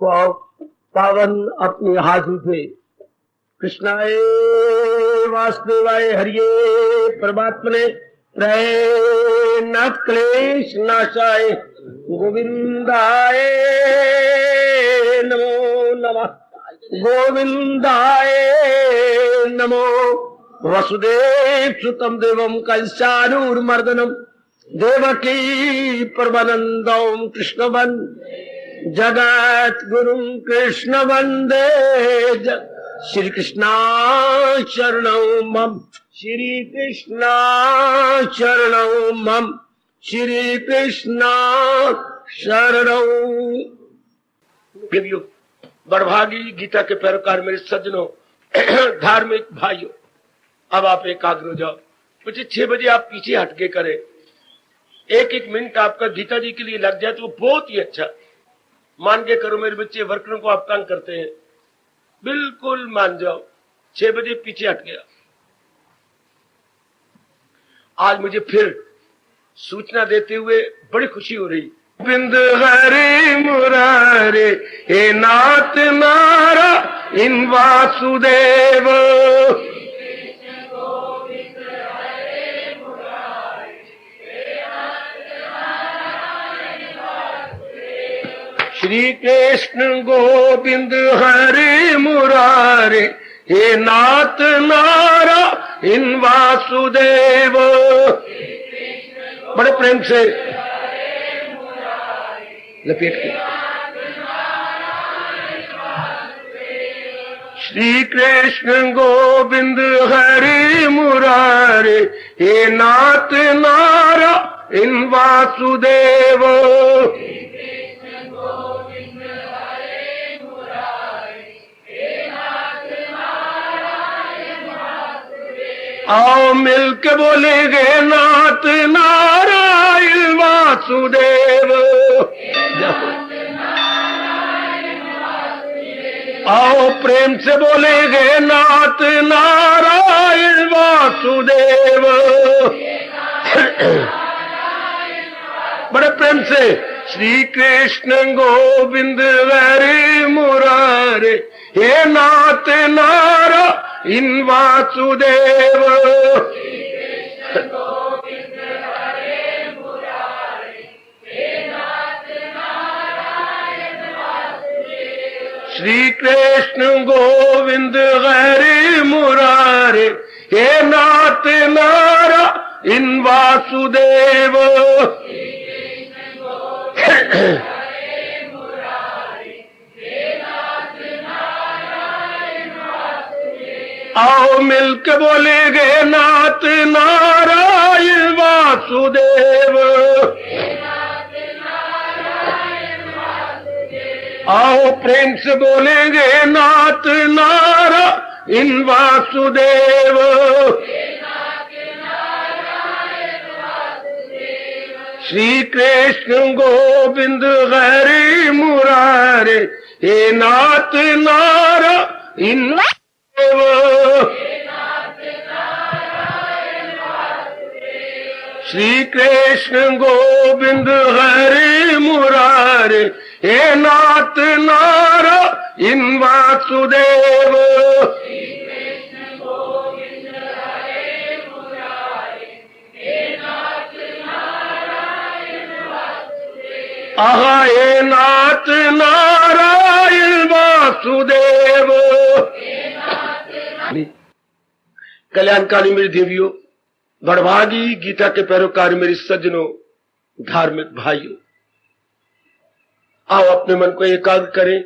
पावन अपने हाथ उठे। कृष्णाय वासुदेवाय हरिये परमात्मने न क्लेश नाशाय गोविंदाय नमो नमः। गोविंदाय नमो। वसुदेव सुतम देवम कंसानूरमर्दनम देवकी परमानंदम कृष्ण जगत गुरु कृष्ण वंदे श्री कृष्णा शरणं मम। श्री कृष्णा शरणं मम। श्री कृष्णा शरणं। देवियों, बड़भागी गीता के पैरोकार मेरे सज्जनों, धार्मिक भाइयों, अब आप एकाग्र हो जाओ। मुझे 6 बजे आप पीछे हटके करें। एक मिनट आपका गीता जी के लिए लग जाए तो बहुत ही अच्छा। मान के करो, मेरे बच्चे वर्करों को आप तंग करते हैं, बिल्कुल मान जाओ। 6 बजे पीछे हट गया। आज मुझे फिर सूचना देते हुए बड़ी खुशी हो रही। बिंद हरे मुरारे हे नाथ नारा इन वासुदेव। श्री कृष्ण गोविंद हरे मुरारे हे नाथ नारा इन वासुदेव। बड़े प्रेम से लपेट के। श्री कृष्ण गोविंद हरे मुरारे हे नाथ नारा इन वासुदेव। आओ मिलके बोलेंगे नाथ नारायण वासुदेव। आओ प्रेम से बोलेंगे नाथ नारायण वासुदेव। बड़े प्रेम से श्री कृष्ण गोविंद हरे मुरारे हे नाथ नारा इन वासुदेव। श्री कृष्ण गोविंद हरे मुरारे हे नाथ नारा इन वासुदेव। आओ मिलके बोलेंगे नाथ नारायण वासुदेव। आओ प्रेम से बोलेंगे नाथ नारायण वासुदेव। श्री कृष्ण गोविंद हरे मुरारे हे नाथ नारायण श्री कृष्ण गोविंद हरे मुरारे हे नाथ नारायण वासुदेव। आहा हे नाथ नारायण वासुदेव। कल्याणकारी मेरी देवियों, बड़भागी गीता के पैरोकार मेरे सज्जनों, धार्मिक भाइयों, आओ अपने मन को एकाग्र करें,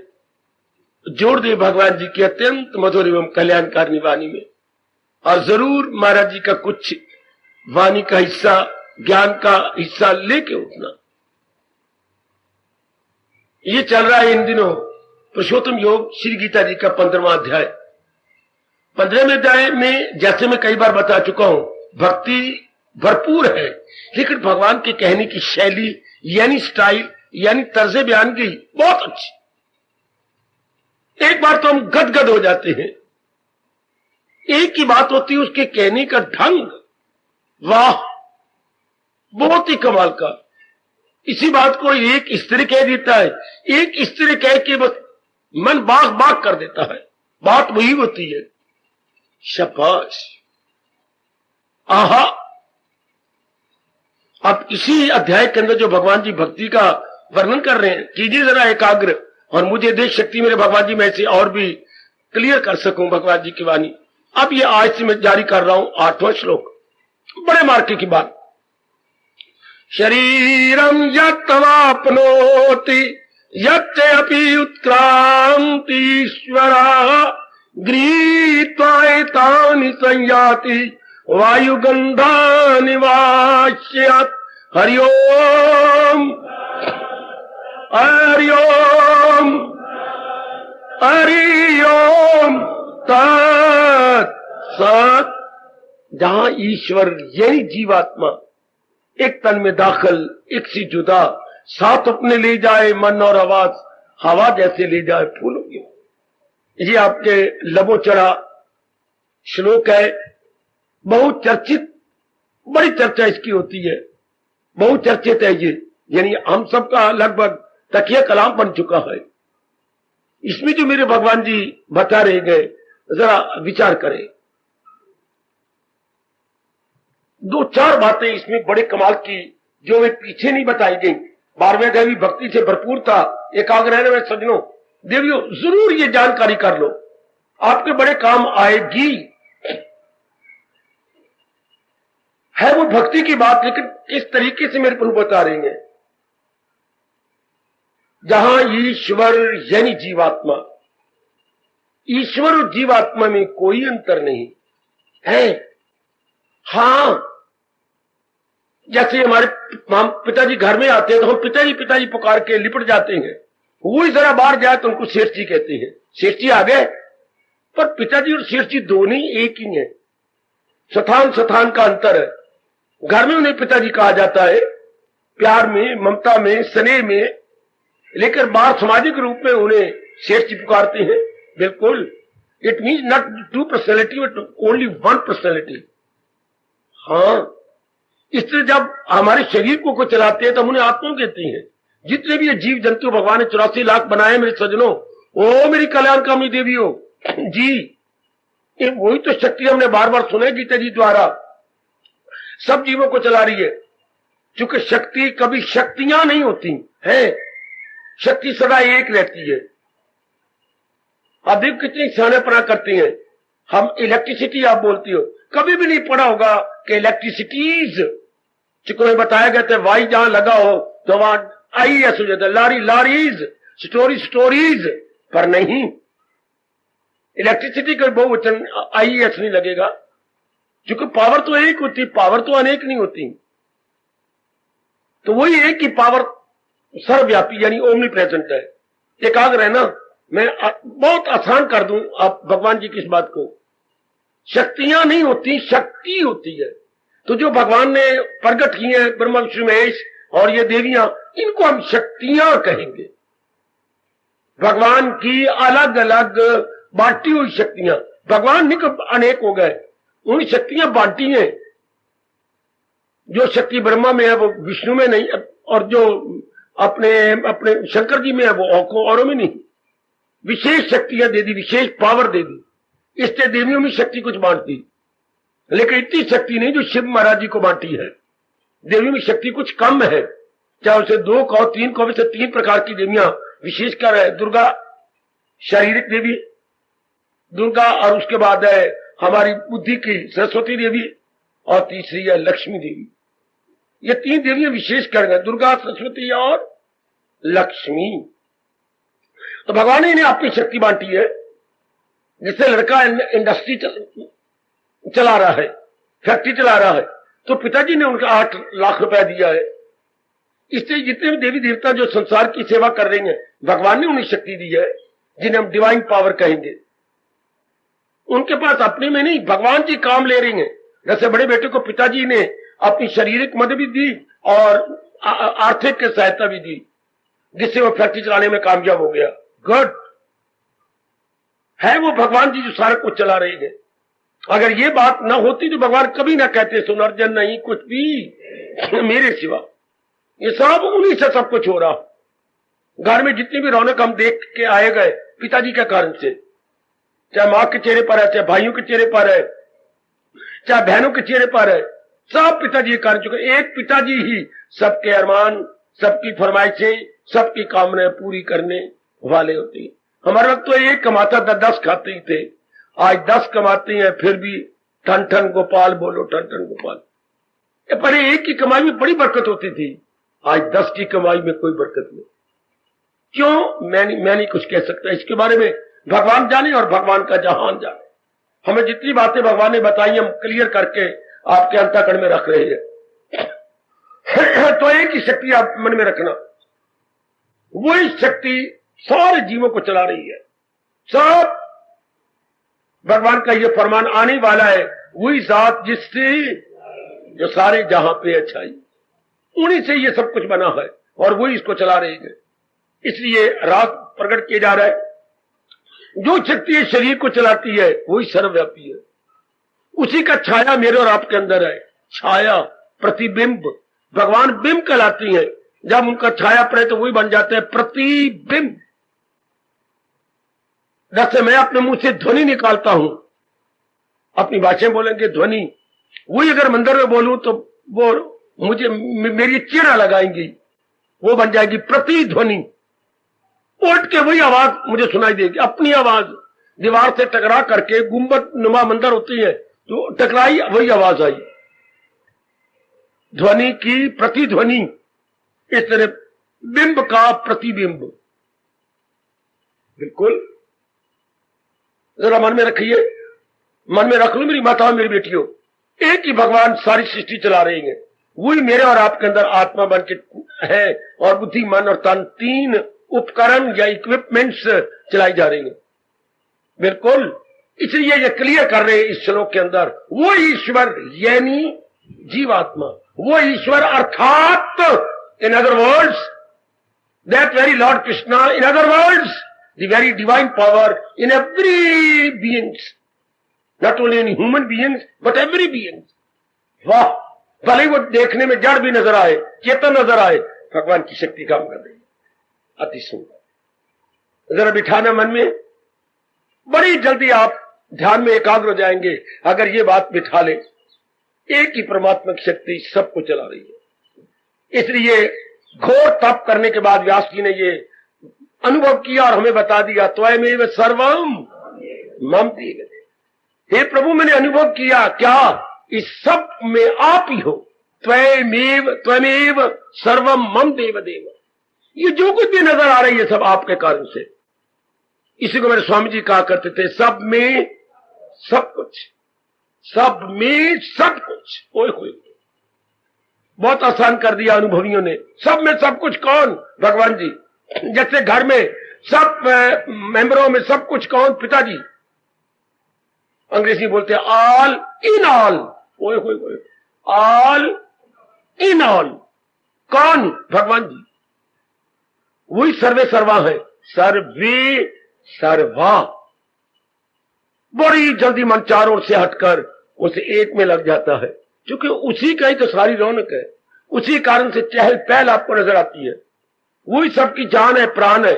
जोड़ दे भगवान जी की अत्यंत मधुर एवं कल्याणकारी वाणी में, और जरूर महाराज जी का कुछ वाणी का हिस्सा, ज्ञान का हिस्सा लेके उठना। ये चल रहा है इन दिनों पुरुषोत्तम योग श्री गीता जी का 15वां अध्याय। 15वें अध्याय में जैसे मैं कई बार बता चुका हूं, भक्ति भरपूर है, लेकिन भगवान के कहने की शैली यानी स्टाइल यानी तर्ज बयान की बहुत अच्छी। एक बार तो हम गदगद हो जाते हैं। एक ही बात होती है, उसके कहने का ढंग, वाह, बहुत ही कमाल का। इसी बात को एक स्त्री कह देता है, एक स्त्री कह के बस बाग बाग कर देता है। बात वही होती है। शाबाश, आहा। अब इसी अध्याय के अंदर जो भगवान जी भक्ति का वर्णन कर रहे हैं, कीजिए जरा एकाग्र, और मुझे देख शक्ति मेरे भगवान जी में से और भी क्लियर कर सकूं भगवान जी की वाणी। अब ये आज से मैं जारी कर रहा हूं 8वां श्लोक, बड़े मार्के की बात। शरीरम यत्वाप्नोति यच्चयपि उत्क्रांतीश्वरः गृहीत्वाएतानि संयाति वायुगंधानि वाश्यात्। हरि ओम हरि ओम हरि ओम तत् सत्। जहां ईश्वर यानी जीवात्मा एक तन में दाखिल, एक से जुदा, साथ अपने ले जाए मन और आवाज, हवा जैसे ले जाए फूलों की। ये आपके लबों चढ़ा श्लोक है, बहुत चर्चित, बड़ी चर्चा इसकी होती है, बहुत चर्चित है ये, यानी हम सबका लगभग तकिया कलाम बन चुका है। इसमें जो मेरे भगवान जी बता रहे गए, जरा विचार करें। 2-4 बातें इसमें बड़े कमाल की जो वे पीछे नहीं बताई गई। 12वें अध्याय भी भक्ति से भरपूर था। एकाग्र रहने में सज्जनों देवियों जरूर ये जानकारी कर लो, आपके बड़े काम आएगी। है वो भक्ति की बात, लेकिन किस तरीके से मेरे प्रभु बता रहे हैं। जहां ईश्वर यानी जीवात्मा, ईश्वर और जीवात्मा में कोई अंतर नहीं है। हां, जैसे हमारे पिताजी घर में आते हैं तो हम पिताजी पिताजी पुकार के लिपट जाते हैं। वही जरा बाहर जाए तो उनको सेठ जी कहते हैं, सेठ जी आ गए। पर पिताजी और सेठ जी दोनों ही एक ही हैं, स्थान स्थान का अंतर है। घर में उन्हें पिताजी कहा जाता है, प्यार में, ममता में, स्नेह में, लेकिन बाहर सामाजिक रूप में उन्हें सेठ जी पुकारते हैं। बिल्कुल, it means not 2 personality but only 1 personality. हाँ, इसलिए जब हमारे शरीर को चलाते हैं तो हम उन्हें आत्मा कहते हैं। जितने भी ये जीव जंतु भगवान ने 84 लाख बनाए मेरे सज्जनों, ओ मेरी कल्याणकामी देवियों जी, ये वही तो शक्ति हमने बार बार सुना गीता जी द्वारा, सब जीवों को चला रही है। क्योंकि शक्ति कभी शक्तियां नहीं होती है, शक्ति सदा एक रहती है। अधिक कितनी सियानेपना करती हैं हम। इलेक्ट्रिसिटी आप बोलती हो, कभी भी नहीं पढ़ा होगा कि इलेक्ट्रिसिटीज, चूंकि बताया गया था वाई जहां लगा हो तो वहां IES हो जाता है, लारी लारीज, स्टोरी स्टोरीज, पर नहीं, इलेक्ट्रिसिटी का बहुवचन IES नहीं लगेगा, क्योंकि पावर तो एक होती, पावर तो अनेक नहीं होती। तो वही एक ही पावर सर्वव्यापी यानी ओमनी प्रेजेंट है। एकाग्र है ना, मैं बहुत आसान कर दूं आप भगवान जी की इस बात को। शक्तियां नहीं होती, शक्ति होती है। तो जो भगवान ने प्रकट किए हैं ब्रह्मा विष्णु महेश और ये देवियां, इनको हम शक्तियां कहेंगे। भगवान की अलग अलग बांटी हुई शक्तियां, भगवान नहीं कब अनेक हो गए, उन शक्तियां बांटी हैं। जो शक्ति ब्रह्मा में है वो विष्णु में नहीं, और जो अपने अपने शंकर जी में है वो औरों में नहीं। विशेष शक्तियां दे दी, विशेष पावर दे दी, इससे देवियों में शक्ति कुछ बांटती, लेकिन इतनी शक्ति नहीं जो शिव महाराज जी को बांटी है। देवियों में शक्ति कुछ कम है, चाहे उसे 2 कहो 3 कहो, वैसे 3 प्रकार की देवियां विशेषकर है। दुर्गा शारीरिक देवी दुर्गा, और उसके बाद है हमारी बुद्धि की सरस्वती देवी, और तीसरी है लक्ष्मी देवी। ये 3 देवियां विशेषकर है, दुर्गा, सरस्वती और लक्ष्मी। तो भगवान ने इन्हें अपनी शक्ति बांटी है। जिससे लड़का इंडस्ट्री चला रहा है, फैक्ट्री चला रहा है, तो पिताजी ने उनका 8 लाख रुपया दिया है। इससे जितने भी देवी देवता जो संसार की सेवा कर रहे हैं, भगवान ने उन्हें शक्ति दी है, जिन्हें हम डिवाइन पावर कहेंगे। उनके पास अपने में नहीं, भगवान जी काम ले रही हैं। जैसे बड़े बेटे को पिताजी ने अपनी शारीरिक मदद भी दी और आर्थिक सहायता भी दी, जिससे वो फैक्ट्री चलाने में कामयाब हो गया। गुड है, वो भगवान जी जो सारा कुछ चला रहे हैं। अगर ये बात ना होती तो भगवान कभी ना कहते सुनर्जन नहीं कुछ भी मेरे सिवा। ये सब उन्हीं से सब कुछ हो रहा। घर में जितनी भी रौनक हम देख के आए गए, पिताजी के कारण से, चाहे माँ के चेहरे पर है, चाहे भाइयों के चेहरे पर है, चाहे बहनों के चेहरे पर है, सब पिताजी के कारण चुके। एक पिताजी ही सबके अरमान, सबकी फरमाइशें, सबकी कामनाएं पूरी करने वाले होते हैं। हमारे वक्त तो एक कमाता था, 10 खाते ही थे। आज 10 कमाते हैं, फिर भी ठन ठन गोपाल बोलो, ठन ठन गोपाल। पहले एक की कमाई में बड़ी बरकत होती थी, आज 10 की कमाई में कोई बरकत नहीं। क्यों? मैं नहीं कुछ कह सकता, इसके बारे में भगवान जाने और भगवान का जहान जाने। हमें जितनी बातें भगवान ने बताई हम क्लियर करके आपके अंतःकरण में रख रहे हैं। तो एक ही शक्ति आप मन में रखना, वही शक्ति सारे जीवों को चला रही है। सब भगवान का ये फरमान आने वाला है, वही जात जिससे जो सारे जहां पे अच्छाई, उन्हीं से ये सब कुछ बना है और वही इसको चला रही है। इसलिए रात प्रकट किया जा रहा है, जो शक्ति शरीर को चलाती है वही सर्वव्यापी है, उसी का छाया मेरे और आपके अंदर है। छाया, प्रतिबिंब, भगवान बिंब कहलाती है। जब उनका छाया पड़े तो वही बन जाते हैं प्रतिबिंब। जैसे मैं अपने मुंह से ध्वनि निकालता हूं, अपनी भाषा बोलेंगे ध्वनि, वही अगर मंदिर में बोलूं तो वो मुझे मेरी चेहरा लगाएंगी, वो बन जाएगी प्रतिध्वनि। उठ के वही आवाज मुझे सुनाई देगी, अपनी आवाज। दीवार से टकरा करके गुंबद नुमा मंदिर होती है तो टकराई, वही आवाज आई, ध्वनि की प्रतिध्वनि। इस तरह बिंब का प्रतिबिंब। बिल्कुल, जरा मन में रखिए, मन में रख लो मेरी माताओं, मेरी बेटियों, एक ही भगवान सारी सृष्टि चला रहे हैं। वही मेरे और आपके अंदर आत्मा बन के है और बुद्धि, मन और तन, 3 उपकरण या इक्विपमेंट्स चलाई जा रही हैं। बिल्कुल, इसलिए ये क्लियर कर रहे हैं इस श्लोक के अंदर, वो ईश्वर यानी जीवात्मा, वो ईश्वर अर्थात इन other words that very Lord Krishna, in other words the very divine power in every beings, not only in human beings but every beings. वाह, भले वो देखने में जड़ भी नजर आए, चेतन नजर आए, भगवान की शक्ति काम कर रही है। अति सुंदर, जरा बिठाना मन में, बड़ी जल्दी आप ध्यान में एकाग्र हो जाएंगे अगर ये बात बिठा ले, एक ही परमात्मा की शक्ति सबको चला रही है। इसलिए घोर तप करने के बाद व्यास जी ने ये अनुभव किया और हमें बता दिया, त्वमेव सर्वम मम देव। हे प्रभु, मैंने अनुभव किया क्या, इस सब में आप ही हो। त्वमेव सर्वम मम देव देव। ये जो कुछ भी नजर आ रही है सब आपके कारण से। इसी को मेरे स्वामी जी कहा करते थे, सब में सब कुछ, सब में सब कुछ। ओए होए, बहुत आसान कर दिया अनुभवियों ने। सब में सब कुछ कौन? भगवान जी। जैसे घर में सब मेंबरों में सब कुछ कौन? पिताजी। अंग्रेजी बोलते हैं ऑल इन ऑल। ओए होए होए, ऑल इन ऑल कौन? भगवान जी। वही सर्वे सर्वा है, सर्वे सर्वा। बड़ी जल्दी मन चारों से हटकर उसे एक में लग जाता है, क्योंकि उसी का ही तो सारी रौनक है, उसी कारण से चहल पहल आपको नजर आती है। वही सबकी जान है, प्राण है।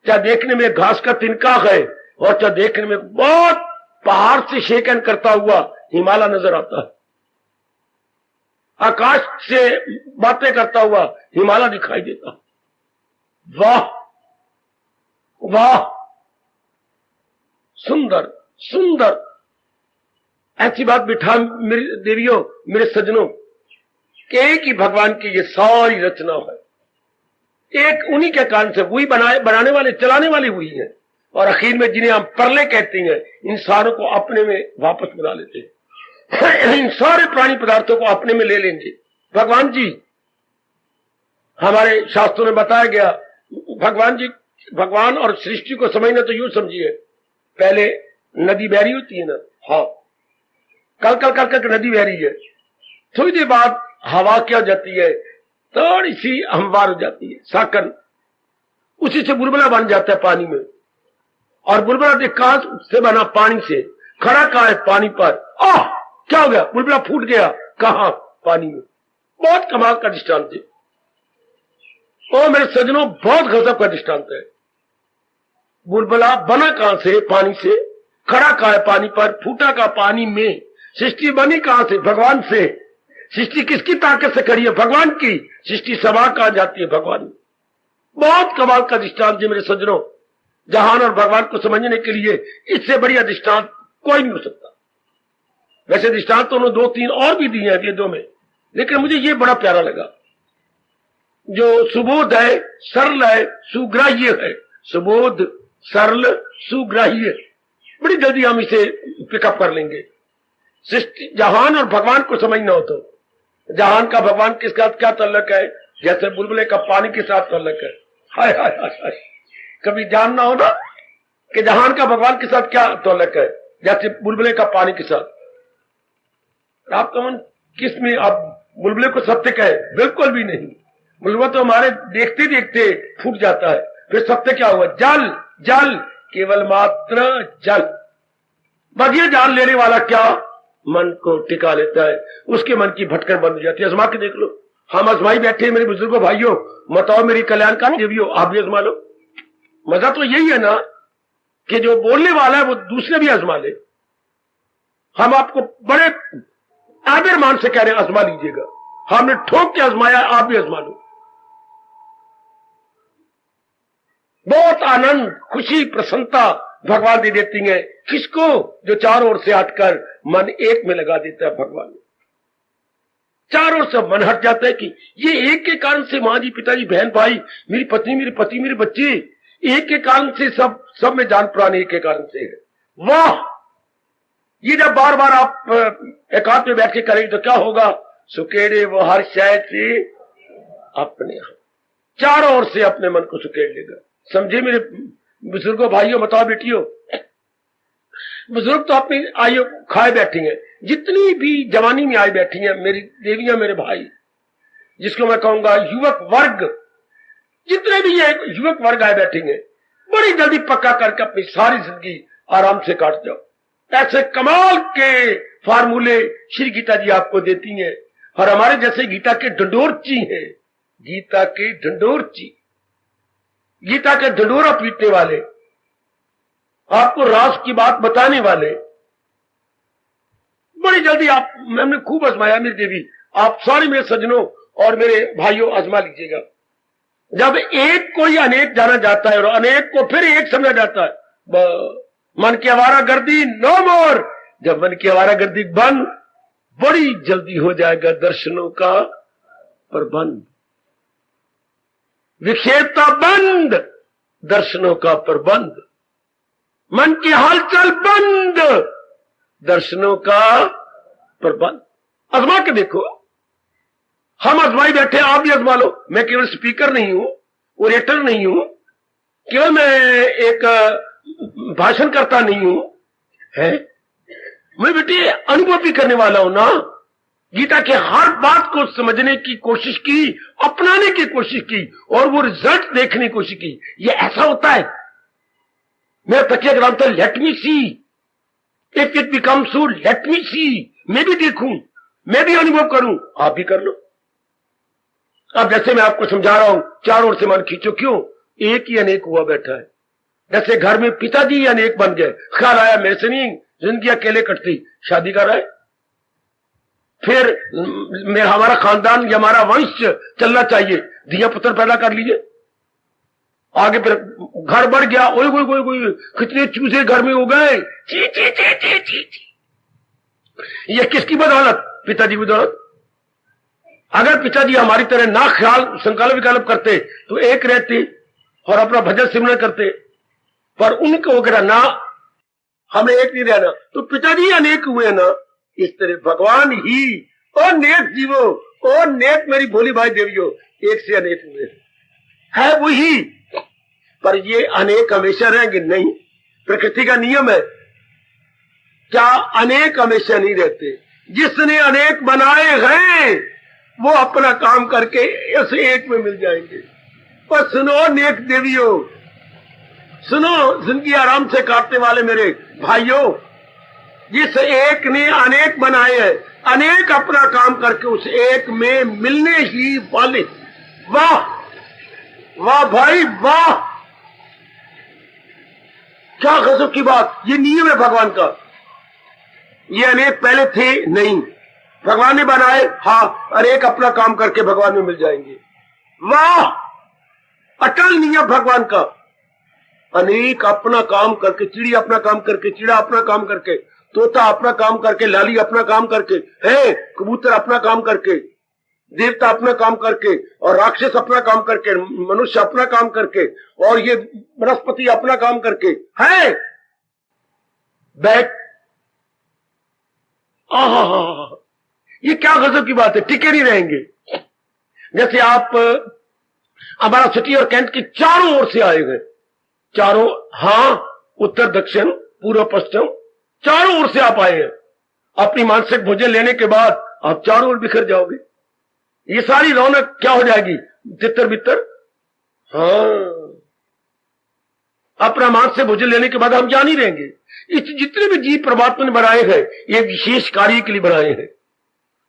चाहे देखने में घास का तिनका है और चाहे देखने में बहुत पहाड़ से शेकन करता हुआ हिमालय नजर आता है, आकाश से बातें करता हुआ हिमालय दिखाई देता है। वाह वाह, सुंदर सुंदर। ऐसी बात बिठा मेरी देवियों, मेरे सज्जनों, कि एक ही भगवान की ये सारी रचना है, एक उन्हीं के कारण से वही बनाने वाले, चलाने वाले हुई है। और आखिर में जिन्हें हम परले कहते हैं, इन सारों को अपने में वापस बना लेते हैं। इन सारे प्राणी पदार्थों को अपने में ले लेंगे भगवान जी। हमारे शास्त्रों में बताया गया, भगवान जी, भगवान और सृष्टि को समझना तो यूं समझिए, पहले नदी बह रही होती है ना, हाँ, कल कल कल कल नदी बह रही है, थोड़ी देर बाद हवा क्या हो जाती है, थोड़ी सी हमवार हो जाती है, साकन, उसी से बुलबुला बन जाता है पानी में। और बुलबुला कहां से बना? पानी से। खड़ा कहां है? पानी पर। क्या हो गया? बुलबुला फूट गया। कहां? पानी में। बहुत कमाल का दृष्टांत है। ओ मेरे सज्जनों, बहुत गजब का दृष्टांत है। बुलबुला बना कहां से? पानी से। खड़ा कहां है? पानी पर। फूटा का पानी में। सृष्टि बनी कहां से? भगवान से। सृष्टि किसकी ताकत से करी है? भगवान की। सृष्टि सभा कहां जाती है? भगवान। बहुत कमाल का दृष्टांत जी मेरे सज्जनों। जहान और भगवान को समझने के लिए इससे बढ़िया दृष्टांत कोई नहीं हो सकता। वैसे दृष्टांत तो उन्होंने 2-3 और भी दिए हैं वेदों में, लेकिन मुझे ये बड़ा प्यारा लगा। जो सुबोध है, सरल है, सुग्राह्य है। सुबोध, सरल, सुग्राह्य। बड़ी जल्दी हम इसे पिकअप कर लेंगे। सृष्टि, जहान और भगवान को समझना हो तो जहान का भगवान के साथ क्या ताल्लुक है? जैसे बुलबुले का पानी के साथ ताल्लुक है। हाय हाय हाय हाय। कभी जानना हो ना कि जहान का भगवान के साथ क्या ताल्लुक है, जैसे बुलबुले का पानी के साथ। आपका मन किस में? आप बुलबुले को सत्य कहे? बिल्कुल भी नहीं। बुलबुला तो हमारे देखते देखते फूट जाता है। फिर सत्य क्या हुआ? जल। जल, केवल मात्र जल। बगिया जान लेने वाला क्या? मन को टिका लेता है। उसके मन की भटकन बंद हो जाती है। आजमा के देख लो। हम आजमाई बैठे मेरे बुजुर्गों, भाइयों, बताओ मेरी कल्याणकारी देवियों, आप भी आजमा लो। मजा तो यही है ना कि जो बोलने वाला है वो दूसरे भी आजमा ले। हम आपको बड़े आदर मान से कह रहे हैं, आजमा लीजिएगा। हमने ठोक के आजमाया, आप भी आजमा लो। बहुत आनंद, खुशी, प्रसन्नता भगवान दे देती है। किसको? जो चारों ओर से हटकर मन एक में लगा देता है भगवान। चारों ओर से मन हट जाता है कि ये एक के कारण से माँ जी, पिताजी, बहन भाई, मेरी पत्नी, मेरे पति, मेरे बच्चे, एक के कारण से सब में जान प्राण एक के कारण से है। वाह! ये जब बार बार आप एकांत में बैठ के करेंगे तो क्या होगा? सुकेड़े वो हर शय से अपने आप, चारों ओर से अपने मन को सुकेड़ लेगा। समझे मेरे बुजुर्गों, भाइयों, बताओ बेटियों। बुजुर्ग तो अपनी आयु खाए बैठी हैं। जितनी भी जवानी में आई बैठी हैं मेरी देवियां, मेरे भाई, जिसको मैं कहूंगा युवक वर्ग, जितने भी ये युवक वर्ग आए बैठे हैं, बड़ी जल्दी पक्का करके अपनी सारी जिंदगी आराम से काट जाओ। ऐसे कमाल के फार्मूले श्री गीता जी आपको देती हैं। और हमारे जैसे गीता के ढंडोरची हैं, गीता के ढंडोरची, गीता के ढंडोरा पीटने वाले, आपको रास की बात बताने वाले, बड़ी जल्दी आप, हमने खूब आजमाया मेरी देवी, आप सारे मेरे सज्जनों और मेरे भाइयों आजमा लीजिएगा। जब एक को ही अनेक जाना जाता है और अनेक को फिर एक समझा जाता है, मन की आवारागर्दी नो मोर। जब मन की आवारागर्दी बंद, बड़ी जल्दी हो जाएगा दर्शनों का प्रबंध। विक्षेपता बंद, दर्शनों का प्रबंध। मन की हलचल बंद, दर्शनों का प्रबंध। आजमा के देखो। हम आजमाई बैठे, आप भी आजमा लो। मैं केवल स्पीकर नहीं हूं, ओरेटर नहीं हूं, केवल मैं एक भाषण करता नहीं हूं, है मैं बेटे अनुभव भी करने वाला हूं ना। गीता के हर बात को समझने की कोशिश की, अपनाने की कोशिश की और वो रिजल्ट देखने की कोशिश की। ये ऐसा होता है। मेरा तकिया ग्राम था, let me see if it become so, let me see, मैं भी देखूं, मैं भी अनुभव करूं, आप भी कर लो। अब जैसे मैं आपको समझा रहा हूं, चारों ओर से मन खींचो। क्यों? एक ही अनेक हुआ बैठा है। जैसे घर में पिताजी अनेक बन गए, ख्याल आया मेरे से नहीं जिंदगी अकेले कटती, शादी कर रहा है। फिर हमारा खानदान या हमारा वंश चलना चाहिए, धिया पुत्र पैदा कर लीजिए। आगे फिर घर बढ़ गया, ओए ओए ओए ओए, कितने चूजे घर में हो गए, ची ची ची ची ची ची। ये किसकी बदौलत? पिताजी की बदौलत। अगर पिताजी हमारी तरह ना ख्याल संकल्प विकल्प करते तो एक रहते और अपना भजन सिमरन करते, पर उनको वगैरह ना, हमें एक नहीं रहना, तो पिताजी अनेक हुए ना। इस तरह भगवान ही और नेक जीवो और नेक मेरी भोली भाई देवियों एक से अनेक हुए है वही, पर ये अनेक हमेशा रहेंगे नहीं। प्रकृति का नियम है, क्या अनेक हमेशा नहीं रहते। जिसने अनेक बनाए हैं वो अपना काम करके इस एक में मिल जाएंगे। पर सुनो नेक देवियों, सुनो जिंदगी आराम से काटने वाले मेरे भाइयों, जिस एक ने अनेक बनाए हैं, अनेक अपना काम करके उस एक में मिलने ही वाले। वाह वाह भाई वाह, क्या गजब की बात, ये नियम है भगवान का। ये अनेक पहले थे नहीं, भगवान ने बनाए, हाँ, अनेक अपना काम करके भगवान में मिल जाएंगे। वाह, अटल नियम भगवान का। अनेक अपना काम करके, चिड़िया अपना काम करके, चिड़ा अपना काम करके, तोता अपना काम करके, लाली अपना काम करके, है कबूतर अपना काम करके, देवता अपना काम करके, और राक्षस अपना काम करके, मनुष्य अपना काम करके, और ये वनस्पति अपना काम करके है बैठ। ये क्या गजब की बात है, टिके नहीं रहेंगे। जैसे आप हमारा सिटी और कैंट की चारों ओर से आए गए, चारों, हाँ, उत्तर दक्षिण पूर्व पश्चिम चारों ओर से आप आए हैं। अपनी मानसिक भोजन लेने के बाद आप चारों ओर बिखर जाओगे। ये सारी रौनक क्या हो जाएगी, तितर बितर। हाँ, अपना मानसिक भोजन लेने के बाद हम क्या नहीं रहेंगे। इस जितने भी जीव परमात्मा ने बनाए हैं, ये विशेष कार्य के लिए बनाए हैं।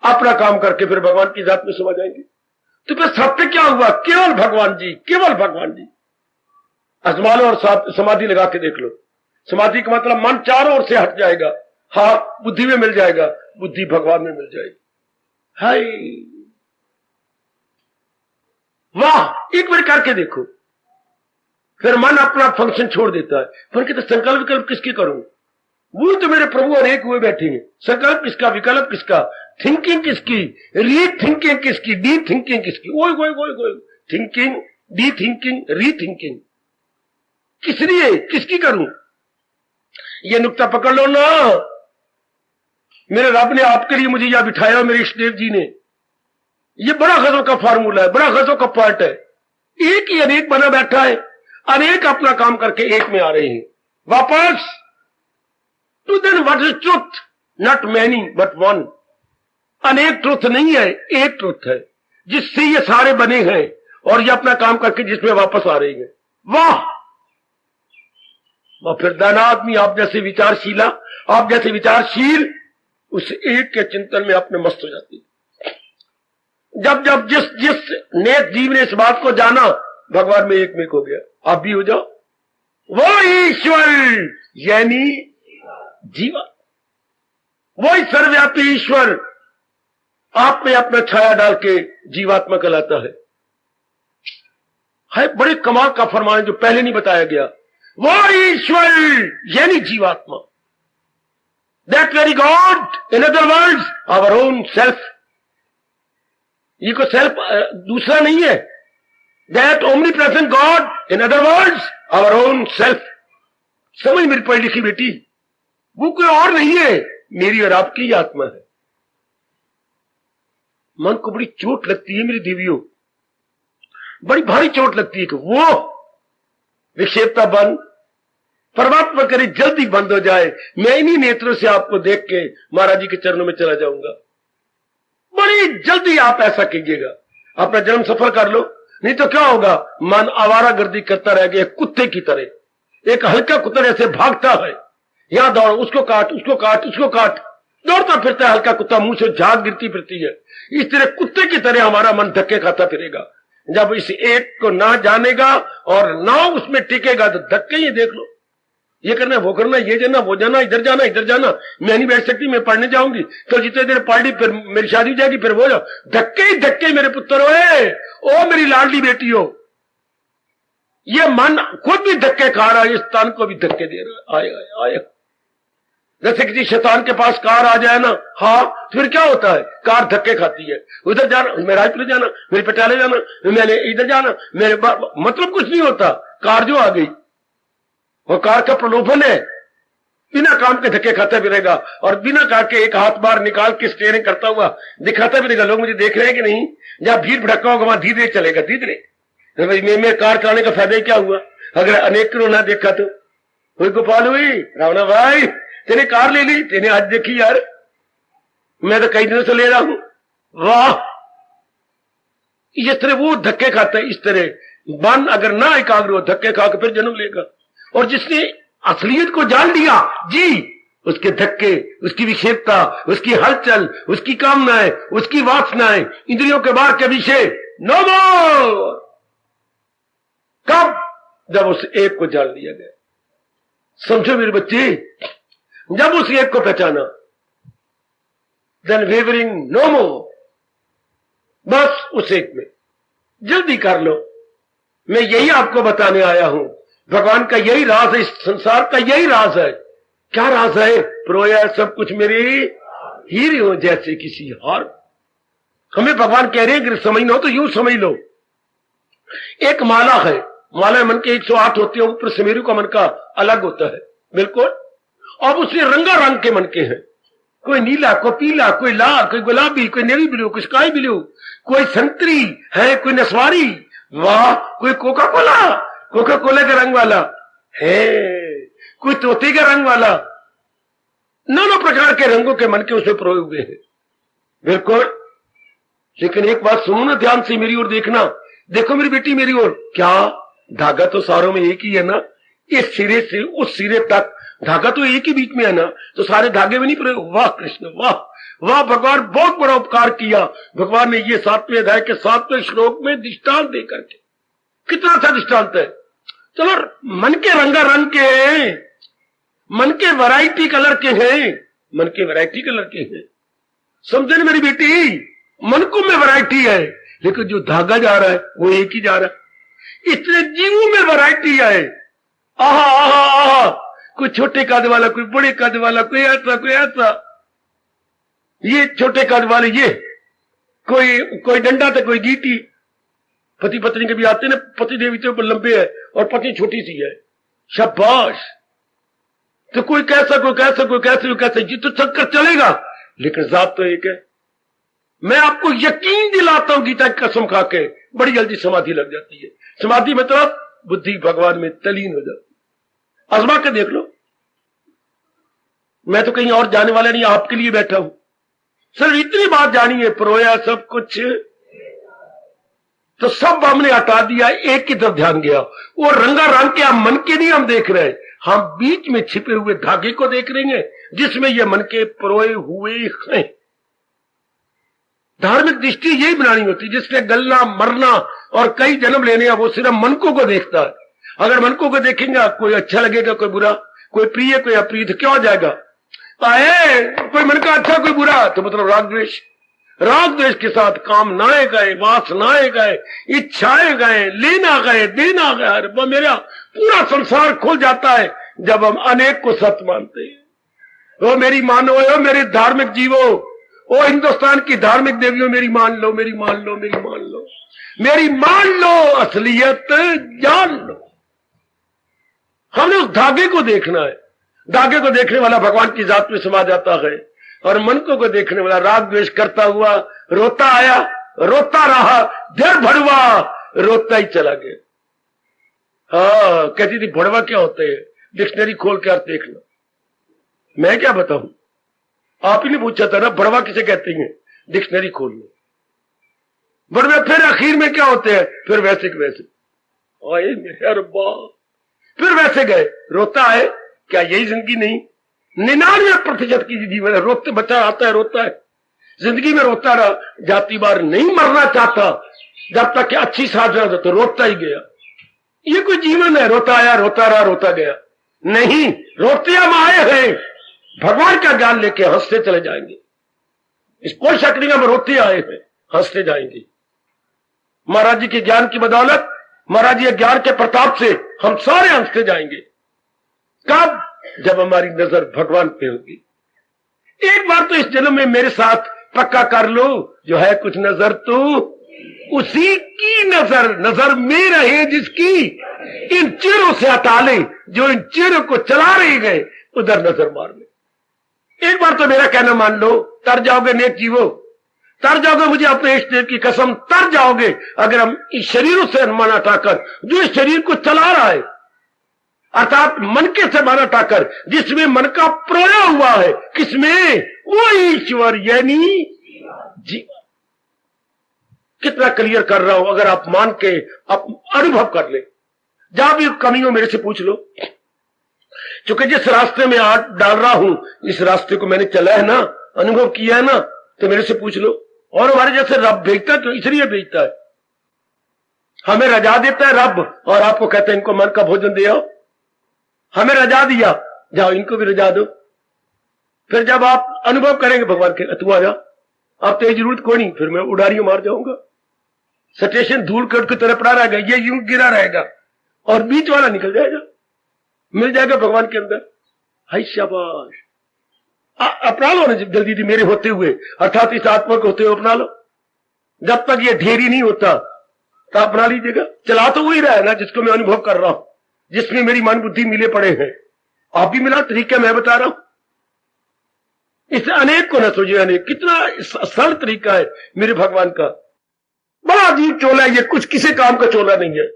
अपना काम करके फिर भगवान की जात में समा जाएंगे। तो फिर सत्य क्या हुआ, केवल भगवान जी, केवल भगवान जी। आजमा लो और समाधि लगा के देख लो। समाधि का मतलब मन चारों ओर से हट जाएगा, हाँ, बुद्धि में मिल जाएगा, बुद्धि भगवान में मिल जाएगी। हाय वाह, एक बार करके देखो। फिर मन अपना फंक्शन छोड़ देता है, पर कहते संकल्प विकल्प किसकी करूं, वो तो मेरे प्रभु अनेक हुए बैठे हैं। संकल्प किसका, विकल्प किसका, थिंकिंग किसकी, री थिंकिंग किसकी, डी थिंकिंग किसकी, ओए ओए ओए ओए, थिंकिंग, डी थिंकिंग, री थिंकिंग किस लिए, किसकी करूं। ये नुक्ता पकड़ लो ना। मेरे रब ने आपके लिए मुझे यह बिठाया, मेरे इष्टदेव जी ने। ये बड़ा गजब का फार्मूला है, बड़ा गजब का पार्ट है। एक ही अनेक बना बैठा है, अनेक अपना काम करके एक में आ रहे हैं वापस। To then what is truth, not many but one. अनेक ट्रुथ नहीं है, एक ट्रुथ है जिससे ये सारे बने हैं, और ये अपना काम करके जिसमें वापस आ रही है। वाह, और फिर दाना आदमी आप जैसे विचारशीला, आप जैसे विचारशील उस एक के चिंतन में अपने मस्त हो जाती। जब जब जिस जिस नेक जीव ने इस बात को जाना, भगवान में एक हो गया। आप भी हो जाओ वो ईश्वर, यानी जीवा, वही सर्वव्यापी ईश्वर आप में अपना छाया डाल के जीवात्मा कहलाता है। बड़े कमाल का फरमान जो पहले नहीं बताया गया। वो ईश्वर यानी जीवात्मा, that very God, in other words our own self. ये को सेल्फ दूसरा नहीं है, that omnipresent God, in other words our own self. समझ मेरी पढ़ी लिखी बेटी, वो कोई और नहीं है, मेरी और आपकी ही आत्मा है। मन को बड़ी चोट लगती है मेरी देवियों, बड़ी भारी चोट लगती है कि वो विक्षेपता बंद, परमात्मा करे जल्दी बंद हो जाए। मैं इन्हीं नेत्रों से आपको देख के महाराज जी के चरणों में चला जाऊंगा। बड़ी जल्दी आप ऐसा कीजिएगा, अपना जन्म सफल कर लो, नहीं तो क्या होगा, मन आवारागर्दी करता रह गया कुत्ते की तरह। एक हल्का कुत्ता ऐसे भागता है, यहां दौड़, उसको काट, उसको काट, उसको काट, दौड़ता फिरता है हल्का कुत्ता, मुंह से झाग गिरती फिरती है। इस तरह कुत्ते की तरह हमारा मन धक्के खाता फिरेगा। जब इस एक को ना जानेगा और ना उसमें टिकेगा तो धक्के ही देख लो, ये करना वो करना, ये जाना वो जाना, इधर जाना इधर जाना, मैं नहीं बैठ सकती, मैं पढ़ने जाऊंगी, तो जितने देर पार्टी, फिर मेरी शादी हो जाएगी, फिर वो जाओ, धक्के ही धक्के मेरे पुत्र होए, ओ मेरी लाडली बेटी हो। ये मन खुद भी धक्के खा रहा है, इस तन को भी धक्के दे रहा है। आए जैसे किसी शैतान के पास कार आ जाए ना, हाँ, फिर क्या होता है, कार धक्के खाती है, उधर जाना, मैं रायपुर जाना, मेरे पटियाले जाना, मैंने इधर जाना, मेरे मतलब कुछ नहीं होता, कार जो आ गई, वो कार का प्रलोभन है, बिना काम के धक्के खाता फिरेगा, और बिना कार के एक हाथ बाहर निकाल के स्टीयरिंग करता हुआ दिखाता फिरेगा, लोग मुझे देख रहे हैं कि नहीं। जहां भीड़ भड़का होगा वहां धीरे चलेगा, धीरे। मैं कार चलाने का फायदा क्या हुआ, अगर अनेक को ना देखा तो। हुई गोपाल हुई, रावणा भाई तेने कार ले ली, तेने आज देखी यार, मैं तो कई दिनों से ले रहा हूं। वाह, इस तरह वो धक्के खाता है, इस तरह मन अगर ना एकाग्र हो, धक्के खा के फिर जन्म लेगा। और जिसने असलियत को जान लिया जी, उसके धक्के, उसकी विक्षेपता, उसकी हलचल, उसकी कामनाएं, उसकी वासनाएं, इंद्रियों के बाहर के विषय नो मोर। कब, जब उस एक को जान लिया गया। समझो मेरे बच्चे, जब उस एक को पहचाना, देन वेवरिंग नो मोर, बस उस एक में जल्दी कर लो। मैं यही आपको बताने आया हूं, भगवान का यही राज है, इस संसार का यही राज है। क्या राज है? प्रोया सब कुछ मेरे हीरे हो जैसे किसी हार। हमें भगवान कह रहे हैं, अगर समझना हो तो यूं समझ लो, एक माला है, माला मन के 108 होते हैं, ऊपर से मेरू का मन का अलग होता है बिल्कुल। अब उसमें रंगा रंग के मन के हैं, कोई नीला, कोई पीला, कोई लाल, कोई गुलाबी, कोई नेवी ब्लू, कोई स्काई ब्लू, कोई संतरी है, कोई नसवारी, वाह, कोई कोका कोला, कोका कोला का रंग वाला है, कोई तोते का रंग वाला, नाना प्रकार के रंगों के मन के उसमें प्रोए हुए हैं बिल्कुल। लेकिन एक बात सुनो ना, ध्यान से मेरी ओर देखना, देखो मेरी बेटी मेरी ओर, क्या धागा तो सारों में एक ही है ना, इस सिरे से उस सिरे तक धागा तो एक ही बीच में है ना, तो सारे धागे में नहीं पड़े। वाह कृष्ण, वाह वाह, भगवान बहुत बड़ा उपकार किया। भगवान ने ये 7वें अध्याय के 7वें श्लोक में दृष्टांत दे करके, कितना अच्छा दृष्टांत है। चलो, मन के रंगा रंग के हैं, मन के वैरायटी कलर के हैं, मन के वैरायटी कलर के हैं, समझे ना मेरी बेटी, मन को में वैरायटी है, लेकिन जो धागा जा रहा है वो एक ही जा रहा है। इतने जीवों में वैरायटी है, आहा आहा आहा, कोई छोटे कद वाला, कोई बड़े कद वाला, कोई ऐसा कोई ऐसा, ये छोटे कद वाले, ये कोई डंडा तो कोई गीटी। पति पत्नी के भी आते ना, पति देवी तो लंबे है और पत्नी छोटी सी है, शाबाश। तो कोई कैसा, कोई कैसा, कोई कैसे, कोई कैसे, ये तो चक्कर चलेगा, लेकिन जात तो एक है। मैं आपको यकीन दिलाता हूं, गीता की कसम खा के, बड़ी जल्दी समाधि लग जाती है। समाधि मतलब बुद्धि भगवान में तलीन हो जाती है। आजमा के देख लो, मैं तो कहीं और जाने वाला नहीं, आपके लिए बैठा हूं। सिर्फ इतनी बात जानी है, परोया सब कुछ, तो सब हमने हटा दिया, एक की तरफ ध्यान गया। वो रंगा रंग के हम मन के नहीं हम देख रहे, हम बीच में छिपे हुए धागे को देख रहे हैं, जिसमें ये मन के परोए हुए हैं। धार्मिक दृष्टि यही बनानी होती, जिसने गलना मरना और कई जन्म लेने, वो सिर्फ मनकों को देखता है। अगर मनकों को देखेंगे, कोई अच्छा लगेगा, कोई बुरा, कोई प्रिय, कोई अप्रिय, तो क्या हो जाएगा? कोई मन का अच्छा, कोई बुरा, तो मतलब राग द्वेष। राग द्वेष के साथ कामनाएं गए, वासनाएं गए, इच्छाएं गए, लेना गए, देना गए, वो मेरा पूरा संसार खुल जाता है जब हम अनेक को सत्य मानते हैं। वो मेरी मानो, वो मेरे धार्मिक जीवो, ओ हिंदुस्तान की धार्मिक देवियों, मेरी मान लो, मेरी मान लो, मेरी मान लो, मेरी मान लो, असलियत जान लो। हमने उस धागे को देखना है। धागे को देखने वाला भगवान की जात में समा जाता है, और मन को देखने वाला राग द्वेष करता हुआ रोता आया, रोता रहा, देर भड़वा, रोता ही चला गया। हाँ, कहती थी भड़वा क्या होते हैं, डिक्शनरी खोल के अर्थ देख लो। मैं क्या बताऊं, आप ही ने पूछा था ना, भड़वा किसे कहते हैं, डिक्शनरी खोल लो। भड़वे फिर आखिर में क्या होते हैं, फिर वैसे के वैसे, आए मेरे रब्बा, फिर वैसे गए, रोता है। क्या यही जिंदगी नहीं? 99% की जीवन है, रोते, बच्चा आता है रोता है, जिंदगी में रोता रहा, जाती बार नहीं मरना चाहता, जब तक कि अच्छी साधना हो तो रोता ही गया। ये कोई जीवन है? रोता आया, रोता रहा, रोता गया? नहीं, रोते हम आए हैं, भगवान का ज्ञान लेके हंसते चले जाएंगे। इस कोई शक नहीं, हम रोते आए हैं, हंसते जाएंगे। महाराज जी के ज्ञान की बदौलत, महाराज जी के ज्ञान के प्रताप से हम सारे हंसते जाएंगे। कब? जब हमारी नजर भगवान पे होगी। एक बार तो इस जन्म में मेरे साथ पक्का कर लो, जो है कुछ नजर तो उसी की नजर, नजर में रहे जिसकी, इन चेहरों से हटा ले जो इन चेहरों को चला रहे गए, उधर नजर मार ले। एक बार तो मेरा कहना मान लो, तर जाओगे नेक जीवो, तर जाओगे, मुझे अपने इष्ट देव की कसम, तर जाओगे अगर हम इस शरीरों से अनुमान हटाकर जो इस शरीर को चला रहा है, अर्थात मन के से मन हटाकर जिसमें मन का प्रोया हुआ है, किसमें? वो ईश्वर यानी जीवन। कितना क्लियर कर रहा हूं, अगर आप मान के आप अनुभव कर ले। जहां भी कमी हो मेरे से पूछ लो, क्योंकि जिस रास्ते में हाथ डाल रहा हूं, इस रास्ते को मैंने चला है ना, अनुभव किया है ना, तो मेरे से पूछ लो। और हमारे जैसे रब भेजता है, तो इसलिए भेजता है, हमें रजा देता है रब, और आपको कहते हैं इनको मन का भोजन दे आओ। हमें रजा दिया, जाओ इनको भी रजा दो। फिर जब आप अनुभव करेंगे भगवान के, तू आ जा, अब तेरी जरूरत कोई नहीं, फिर मैं उड़ारियों मार जाऊंगा। स्टेशन धूल कट की तरह पड़ा रहेगा, ये यूं गिरा रहेगा और बीच वाला निकल जाएगा, मिल जाएगा भगवान के अंदर। हाय शाबाश, अपना लो ना जल्दी जल्दी मेरे होते हुए, अर्थात इस आत्मा को होते हुए अपना लो। जब तक ये ढेरी नहीं होता तो अपना लीजिएगा। चला तो वही रहा है ना जिसको मैं अनुभव कर रहा हूं, जिसमें मेरी मन बुद्धि मिले पड़े हैं। आप भी मिला तरीका मैं बता रहा हूं। इस अनेक को न सोचिए, अनेक कितना सरल तरीका है मेरे भगवान का। बड़ा अजीब चोला है ये, कुछ किसी काम का चोला नहीं है।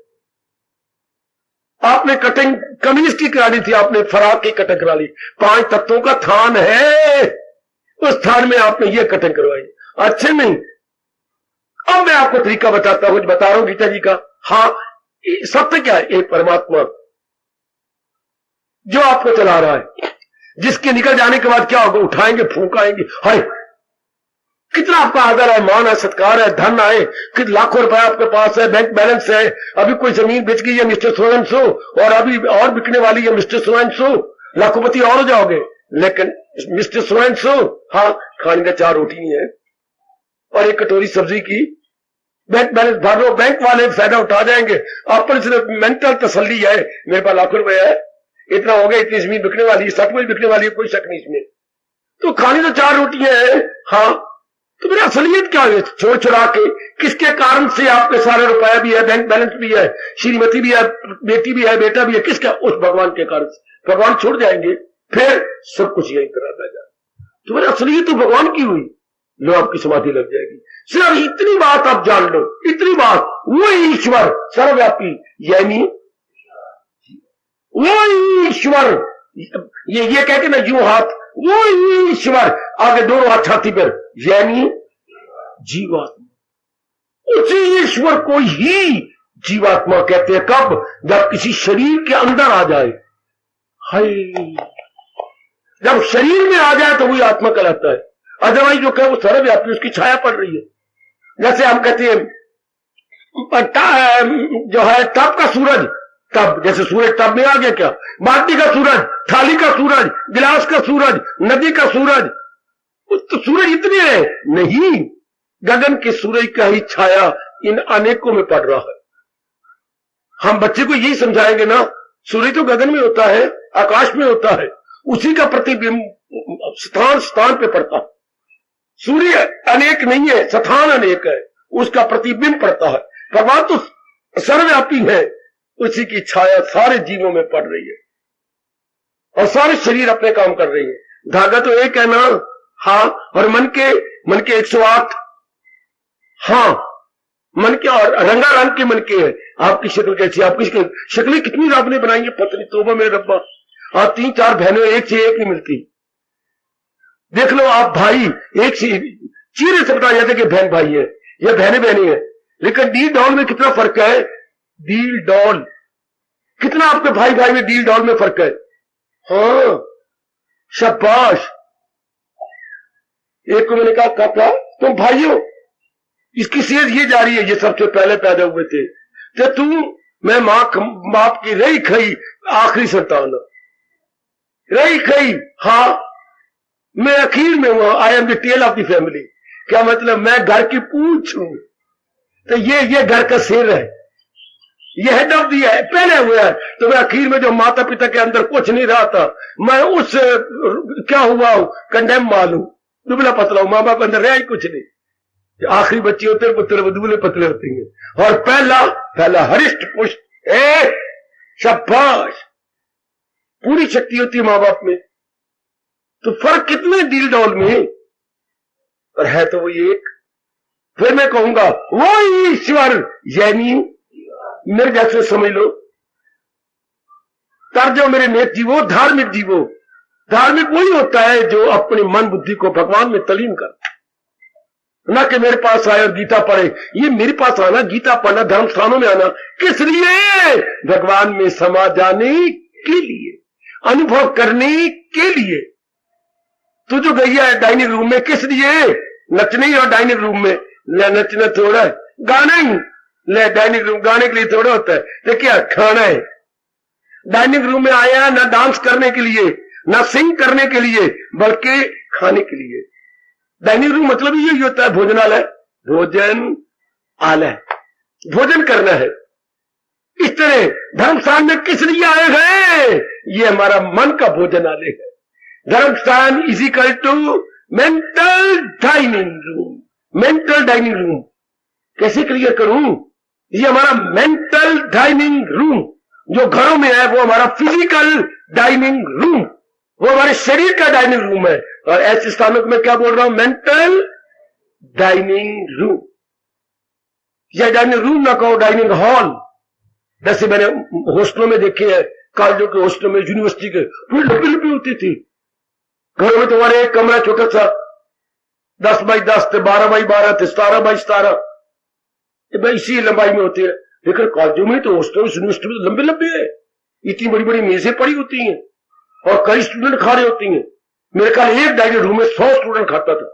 आपने कटिंग कमीज की करा ली थी, आपने फराक की कटिंग करा ली, 5 तत्वों का थान है, उस थान में आपने ये कटिंग करवाई, अच्छे नहीं। अब मैं आपको तरीका बताता हूं, बता रहा हूं गीता जी का। हाँ, सत्य क्या है? एक परमात्मा जो आपको चला रहा है, जिसके निकल जाने के बाद क्या होगा? उठाएंगे, फूंकाएंगे, हाय कितना आपका आदर है, मान है, सत्कार है, धन आए, कि लाखों रुपए आपके पास है, बैंक बैलेंस है, अभी कोई जमीन बेच गई है मिस्टर सो एंड सो, और अभी और बिकने वाली है मिस्टर सो एंड सो, लाखोपति और हो जाओगे। लेकिन मिस्टर सो एंड सो, हाँ खाने का 4 रोटी है और 1 कटोरी सब्जी की, बैंक बैलेंस भर लो, बैंक वाले फायदा उठा जाएंगे। आपको सिर्फ मेंटल तसल्ली है, मेरे पास लाखों रुपए है, इतना हो गया, इतनी जमीन बिकने वाली है, सचमुच बिकने वाली है, कोई शक नहीं इसमें, तो खाने तो 4 रोटियां है। हाँ, तो मेरा असलियत क्या है? छोड़ छुड़ा के किसके कारण से आपके सारे रुपया भी है, बैंक बैलेंस भी है, श्रीमती भी है, बेटी भी है, बेटा भी है, किसका? उस भगवान के कारण से। भगवान छोड़ जाएंगे, फिर सब कुछ यही तरह रह जाए। तो मेरा असलियत तो भगवान की हुई, लो आपकी समाधि लग जाएगी। सिर्फ इतनी बात आप जान लो, इतनी बात, वो ईश्वर सर्वव्यापी, यानी वो ईश्वर, ये कहते ना यूं हाथ, वो ईश्वर, आगे दोनों हाथ छाती पर, यानी जीवात्मा। उसी ईश्वर को ही जीवात्मा कहते हैं। कब? जब किसी शरीर के अंदर आ जाए। हाय, जब शरीर में आ जाए तो वही आत्मा कहलाता है। अदरवाइज जो कहे वो सर्वव्यापी, उसकी छाया पड़ रही है। जैसे हम कहते हैं जो है तब का सूरज, तब जैसे सूरज तब में आ गया क्या? बाल्टी का सूरज, थाली का सूरज, गिलास का सूरज, नदी का सूरज, तो सूरज इतने है नहीं, गगन के सूरज का ही छाया इन अनेकों में पड़ रहा है। हम बच्चे को यही समझाएंगे ना, सूरज तो गगन में होता है, आकाश में होता है, उसी का प्रतिबिंब स्थान स्थान पे पड़ता है। सूर्य अनेक नहीं है, स्थान अनेक है, उसका प्रतिबिंब पड़ता है। भगवान तो सर्वव्यापी है, उसी की छाया सारे जीवों में पड़ रही है और सारे शरीर अपने काम कर रही है। धागा तो एक है ना, हाँ, और मन के 108, हाँ मन के, और रंगारंग के मन के है। आपकी शक्ल कैसी, आपकी शक्लें कितनी रब ने बनाई है, पतली, तोबा मेरे रब्बा। आप 3-4 बहनों एक से एक नहीं मिलती। देख लो आप भाई, एक से चीरे से बता जाते कि बहन भाई है या बहने बहनी है, लेकिन डील डॉल में कितना फर्क है? डील डॉल कितना आपके भाई भाई में डील डॉल में फर्क है। हाँ शाबाश। एक को मैंने कहा काका तुम भाइयों, इसकी सेहत ये जा रही है, ये सबसे पहले पैदा हुए थे, तो तू मैं बाप की रही खई आखिरी संतान, रही खई, हाँ मैं आखिर में हूं, I am the tail of the family. क्या मतलब? मैं घर की पूंछ हूं, तो ये घर का सिर है, ये हेड ऑफ दिया है, पहले हुआ है, तो मैं आखिर में जो माता पिता के अंदर कुछ नहीं रहा था, मैं उस क्या हुआ हूं, कंडेम माल हूं, दुबला पतला हूं, माँ बाप के अंदर रहा ही कुछ नहीं। आखिरी बच्चे होते हैं पुत्र दुबले पतले होते हैं, और पहला हरिष्ट पुष्ट, शाबाश, पूरी शक्ति होती है माँ बाप में। तो फर्क कितने डील डॉल में, पर है तो वो एक। फिर मैं कहूंगा वो ईश्वर, यानी मेरे जैसे समझ लो, तर्जो मेरे नेक जीवो, धार्मिक जीवो। धार्मिक वही होता है जो अपनी मन बुद्धि को भगवान में तलीन करता, ना कि मेरे पास आए और गीता पढ़े। ये मेरे पास आना, गीता पढ़ना, धर्म स्थानों में आना किस लिए? भगवान में समा जाने के लिए, अनुभव करने के लिए। तू जो गई है डाइनिंग रूम में किस लिए? नचने ही, और डाइनिंग रूम में ले नचना थोड़ा है, गाना ही ले, डाइनिंग रूम गाने के लिए थोड़ा होता है, तो क्या खाना है। डाइनिंग रूम में आया ना डांस करने के लिए, ना सिंग करने के लिए, बल्कि खाने के लिए। डाइनिंग रूम मतलब यही होता है भोजनालय, भोजन आलय, भोजन करना है। इस तरह धर्मस्थान में किस लिए आए हैं? ये हमारा मन का भोजनालय है। धर्मस्थान is equal to mental dining room. Mental dining room कैसे क्लियर करूं? ये हमारा मेंटल डाइनिंग रूम जो घरों में है, वो हमारा फिजिकल डाइनिंग रूम, वो हमारे शरीर का डाइनिंग रूम है। और ऐसे स्थानों में क्या बोल रहा हूं? Mental dining room. या डाइनिंग रूम ना कहो, डाइनिंग हॉल। जैसे मैंने हॉस्टलों में देखे हैं, कॉलेजों के हॉस्टलों में, यूनिवर्सिटी के, पूरी लंबी लंबी होती थी। घरों में तुम्हारे एक कमरा छोटा सा 10 बाई 10 थे, 12 बाई 12 थे, 17 बाई 17, इसी लंबाई में होती है। लेकिन कॉलेजों में तो हॉस्टलों यूनिवर्सिटी में तो लंबे लंबे है, इतनी बड़ी बड़ी मेजें पड़ी होती हैं और कई स्टूडेंट खा रहे होती हैं। मेरे ख्याल एक डाइनिंग रूम में 100 स्टूडेंट खाता था,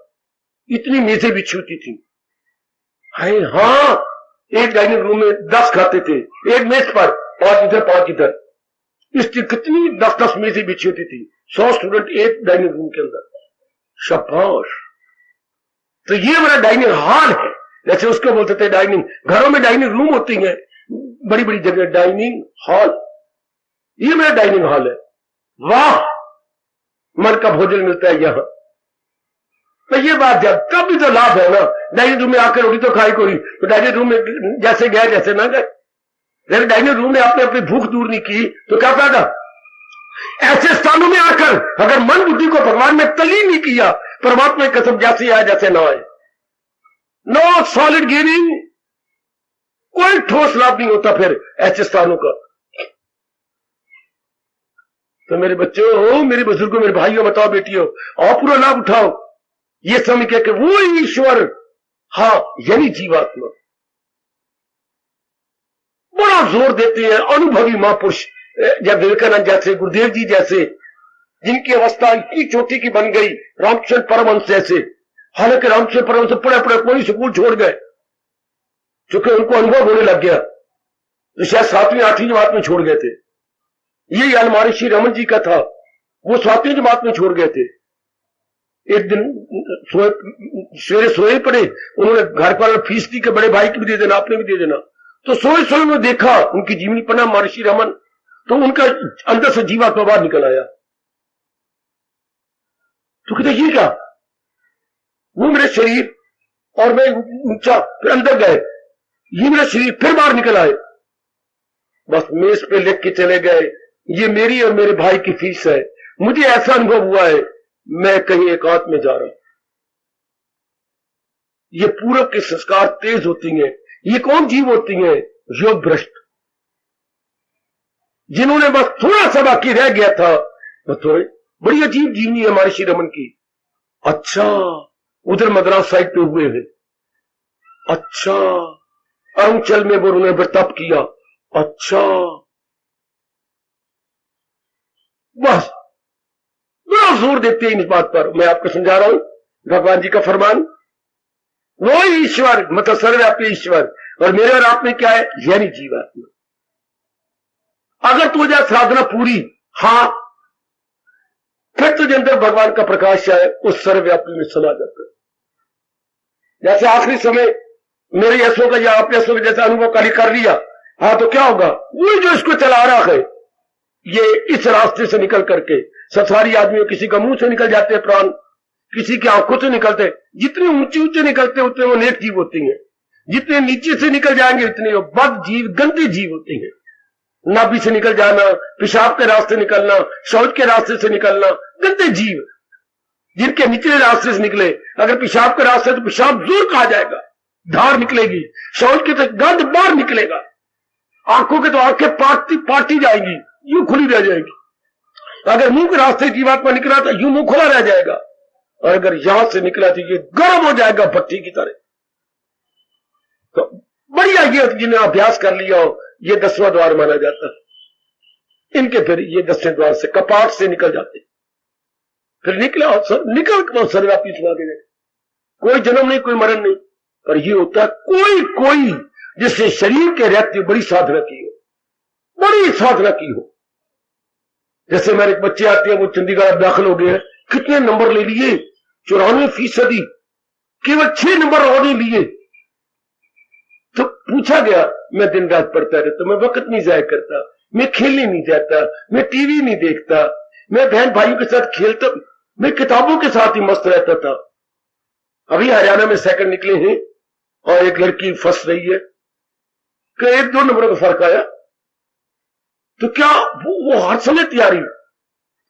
इतनी मेजें बिछी होती थी। हाँ, एक डाइनिंग रूम में 10 खाते थे, एक मेज पर 5 इधर 5 इधर, इसकी कितनी 10-10 मेजें बिछी होती थी, 100 स्टूडेंट एक डाइनिंग रूम के अंदर। शाबाश। तो ये हमारा डाइनिंग हॉल है, जैसे उसको बोलते थे डाइनिंग। घरों में डाइनिंग रूम होती है, बड़ी बड़ी जगह डाइनिंग हॉल, ये मेरा डाइनिंग हॉल है। वाह, मन का भोजन मिलता है यहां। तो ये बात जब तब भी तो लाभ है ना। डाइनिंग रूम में आकर रोटी तो खाई कोई, तो डाइनिंग रूम में जैसे गए जैसे ना गए। लेकिन डाइनिंग रूम ने आपने अपनी भूख दूर नहीं की तो क्या फायदा? ऐसे स्थानों में आकर अगर मन बुद्धि को भगवान में तलीन नहीं किया, परमात्मा की कसम जैसे आए जैसे ना आए, नो सॉलिड गेनिंग, कोई ठोस लाभ नहीं होता फिर ऐसे स्थानों का। तो मेरे बच्चों हो, मेरे बुजुर्गों, मेरे भाइयों, बताओ बेटियों, और पूरा लाभ उठाओ। ये समझ के वो ईश्वर, हाँ, यानी जीवात्मा। बड़ा जोर देते हैं अनुभवी महापुरुष, जब विवेकानंद जैसे, गुरुदेव जी जैसे, जिनकी अवस्था इतनी चोटी की बन गई, रामचंद्र परमहंस जैसे। हालांकि रामचंद्र परमहंस पढ़े पढ़े कोई स्कूल छोड़ गए, क्योंकि उनको अनुभव होने लग गया, तो शायद 7वीं 8वीं जमात में छोड़ गए थे। यही हाल महर्षि रमन जी का था, वो 7वीं जमात में छोड़ गए थे। एक दिन सवेरे सोए पड़े, उन्होंने घर पर फीस दी कि बड़े भाई की भी दे देना, आपने भी दे देना। तो सोए सोए में देखा उनकी जीवनी पढ़ा महर्षि रमन, तो उनका अंदर से जीवात्मा बाहर निकल आया। तो कहते ये क्या? वो मेरे शरीर और मैं ऊंचा, फिर अंदर गए, ये मेरा शरीर, फिर बाहर निकल आए। बस मेज पे लिख के चले गए, ये मेरी और मेरे भाई की फीस है। मुझे ऐसा अनुभव हुआ है, मैं कहीं एकांत में जा रहा हूं। ये पूर्व के संस्कार तेज होती हैं। ये कौन जीव होती हैं? योग भ्रष्ट, जिन्होंने बस थोड़ा सा बाकी रह गया था। थोड़े बड़ी अजीब जीवनी है महर्षि रमन की। अच्छा, उधर मद्रास साइड पे हुए हैं। अच्छा, अरुणाचल में वो उन्होंने बर्ताव किया। अच्छा, बस बड़ा जोर देते हैं इस बात पर। मैं आपको समझा रहा हूं, भगवान जी का फरमान, वो ईश्वर मतलब सर्वव्यापी ईश्वर, और मेरे और आप में क्या है? यानी जीवात्मा। अगर तुझे साधना पूरी, हाँ, फिर तुझे अंदर भगवान का प्रकाश है, उस सर्वव्यापी में समा जाता है। जैसे आखिरी समय मेरे यशों का या अपने यशों का जैसा अनुभव कर लिया, हाँ, तो क्या होगा? वही जो इसको चला रहा है, ये इस रास्ते से निकल करके संसारी आदमियों, किसी का मुंह से निकल जाते हैं प्राण, किसी की आंखों से निकलते। जितने ऊंचे ऊंचे निकलते उतने वो नेक जीव होती हैं, जितने नीचे से निकल जाएंगे उतने वो बद जीव, गंदे जीव होते हैं। नाभि से निकल जाना, पेशाब के रास्ते निकलना, शौच के रास्ते से निकलना, गंदे जीव। जिनके निचले रास्ते से निकले, अगर पेशाब के रास्ते तो पेशाब जोर कहा जाएगा, धार निकलेगी। शौच के तो गंद बाहर निकलेगा। आंखों के तो आंखें पाटी जाएंगी, यूं खुली रह जाएगी। अगर मुंह के रास्ते जीवात्मा निकला तो यूं मुंह खुला रह जाएगा, और अगर यहां से निकला तो ये गर्म हो जाएगा भट्टी की तरह। तो बढ़िया ये जिन्हें अभ्यास कर लिया हो, ये 10वां द्वार माना जाता है। इनके फिर ये 10वें द्वार से, कपाट से निकल जाते, फिर निकला निकल सर्वव्यापी सुना दे। कोई जन्म नहीं, कोई मरण नहीं, पर ये होता है कोई जिससे शरीर के रहते बड़ी साधना की हो, बड़ी साधना की हो, जैसे मेरे एक बच्चे आते हैं, वो चंडीगढ़ दाखिल हो गए हैं, कितने नंबर ले लिए? 94%। केवल 6 नंबर और नहीं लिए। तो पूछा गया, मैं दिन रात पढ़ता रहता, मैं वक्त नहीं जाया करता, मैं खेलने नहीं जाता, मैं टीवी नहीं देखता, मैं बहन भाइयों के साथ खेलता, मैं किताबों के साथ ही मस्त रहता था। अभी हरियाणा में सेकंड निकले हैं और एक लड़की फर्स्ट रही है, कि 1-2 नंबरों का फर्क आया। तो क्या वो हर समय तैयारी?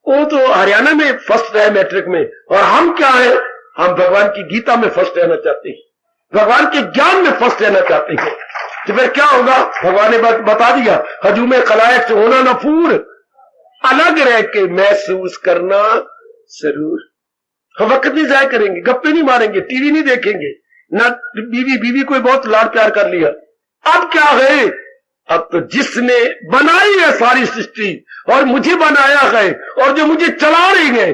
वो तो हरियाणा में फर्स्ट रहे मैट्रिक में, और हम क्या है, हम भगवान की गीता में फर्स्ट रहना चाहते हैं, भगवान के ज्ञान में फर्स्ट रहना चाहते हैं। तो फिर क्या होगा? भगवान ने बता दिया, हजूम खलायक से होना नफूर, अलग रह के महसूस करना जरूर। हम वक्त नहीं जाया करेंगे, गप्पे नहीं मारेंगे, टीवी नहीं देखेंगे, ना बीवी कोई बहुत लाड प्यार कर लिया। अब क्या है? अब तो जिसने बनाई है सारी सृष्टि और मुझे बनाया है और जो मुझे चला रही है,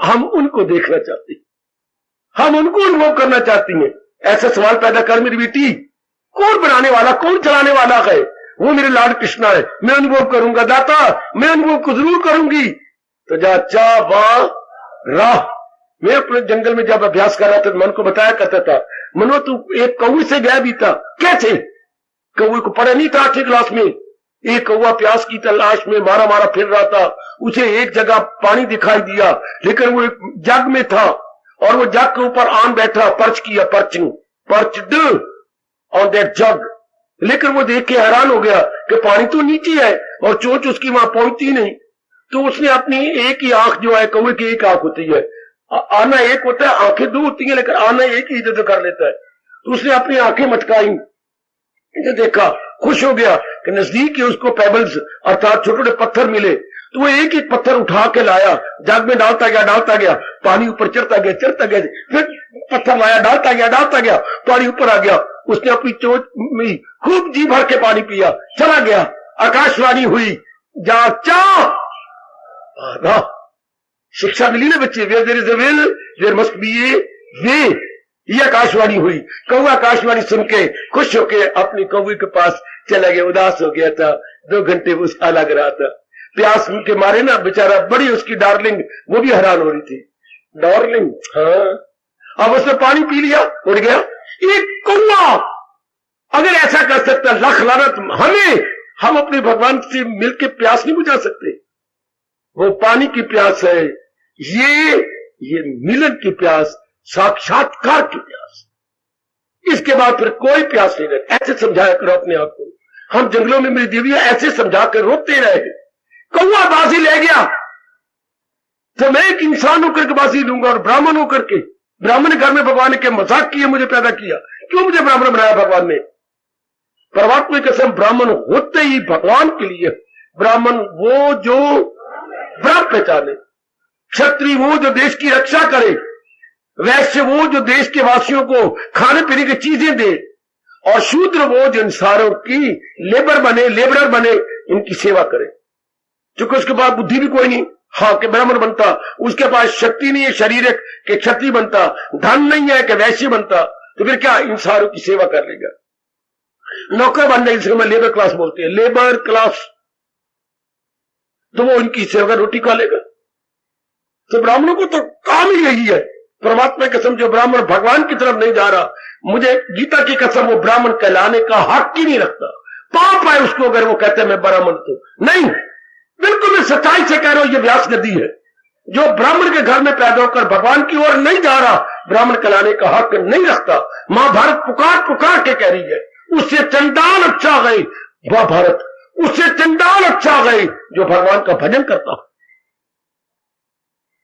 हम उनको देखना चाहते हैं, हम उनको अनुभव करना चाहती हैं। ऐसा सवाल पैदा कर मेरी बेटी, कौन बनाने वाला, कौन चलाने वाला है? वो मेरे लाड कृष्णा है, मैं अनुभव करूंगा दाता, मैं अनुभव को जरूर करूंगी। तो जा चा वाह राह। मैं अपने जंगल में जब अभ्यास कर रहा था, मन को बताया करता था, मनो तू एक कौवे से गया भी था। कैसे? कौवे को पढ़ा नहीं था 8वीं क्लास में। एक कौवा प्यास की तलाश में मारा मारा फिर रहा था, उसे एक जगह पानी दिखाई दिया, लेकिन वो एक जग में था और वो जग के ऊपर आन बैठा, पर्च किया, पर्चड ऑन दैट जग। लेकिन वो देख के हैरान हो गया कि पानी तो नीचे है और चोंच उसकी वहां पहुंचती नहीं। तो उसने अपनी एक ही आंख, जो है कौवे की एक आंख होती है, आना एक होता है, आंखें 2 होती हैं, लेकिन आना एक ही इधर कर लेता है। तो उसने अपनी आंखें मटकाई, इधर देखा, खुश हो गया कि नजदीक ही उसको पेबल्स अर्थात छोटे छोटे पत्थर मिले। तो वो एक एक पत्थर उठा के लाया, जग में डालता गया, पानी ऊपर चढ़ता गया, फिर पत्थर लाया, डालता गया, पानी ऊपर आ गया। उसने अपनी चोट में खूब जी भर के पानी पिया, चला गया। आकाशवाणी हुई, जा चा शिक्षा मिली ना बच्चे, where there is a will there must be a way. ये आकाशवाणी हुई। कौवा आकाशवाणी सुन के खुश होके अपनी कौवे के पास चला गया, उदास हो गया था। 2 घंटे वो अलग रहा था, प्यास के मारे ना बेचारा, बड़ी उसकी डार्लिंग, वो भी हैरान हो रही थी। डार्लिंग, हाँ। अब उसने पानी पी लिया, उड़ गया। एक कौवा अगर ऐसा कर सकता, लख लानत हमें, हम अपने भगवान से मिलकर प्यास नहीं बुझा सकते। वो पानी की प्यास है, ये मिलन की प्यास, साक्षात्कार की प्यास। इसके बाद फिर कोई प्यास नहीं रहती। ऐसे समझाया करो अपने आप को। हम जंगलों में मेरी देवी ऐसे समझा कर रोकते रहे। कौवा बाजी ले गया तो मैं एक इंसान होकर के बाजी लूंगा, और ब्राह्मण होकर के, ब्राह्मण घर में भगवान ने क्या मजाक किया, मुझे पैदा किया, क्यों मुझे ब्राह्मण बनाया भगवान ने? परमात्मा की कसम, ब्राह्मण होते ही भगवान के लिए। ब्राह्मण वो जो ब्रह्म पहचाने, क्षत्रिय वो जो देश की रक्षा करे, वैश्य वो जो देश के वासियों को खाने पीने की चीजें दे, और शूद्र वो जो इंसानों की लेबरर बने, इनकी सेवा करे। क्योंकि उसके पास बुद्धि भी कोई नहीं, हाँ के ब्राह्मण बनता, उसके पास शक्ति नहीं है शरीर के क्षत्रिय बनता, धन नहीं है कि वैश्य बनता, तो फिर क्या इंसानों की सेवा कर लेगा? नौकर बनने, इसको मैं लेबर क्लास बोलते हैं, लेबर क्लास, तो वो इनकी सेवा रोटी खा लेगा। तो ब्राह्मणों को तो काम ही यही है। परमात्मा की कसम, जो ब्राह्मण भगवान की तरफ नहीं जा रहा, मुझे गीता की कसम, वो ब्राह्मण कहलाने का हक ही नहीं रखता। पाप है उसको अगर वो कहते हैं मैं ब्राह्मण, तो नहीं। बिल्कुल मैं सच्चाई से कह रहा हूं, ये व्यास नदी है। जो ब्राह्मण के घर में पैदा होकर भगवान की ओर नहीं जा रहा, ब्राह्मण कहलाने का हक नहीं रखता। महाभारत पुकार के कह रही है, उससे चंडाल अच्छा गई वह भारत, उससे चंडाल अच्छा गई जो भगवान का भजन करता।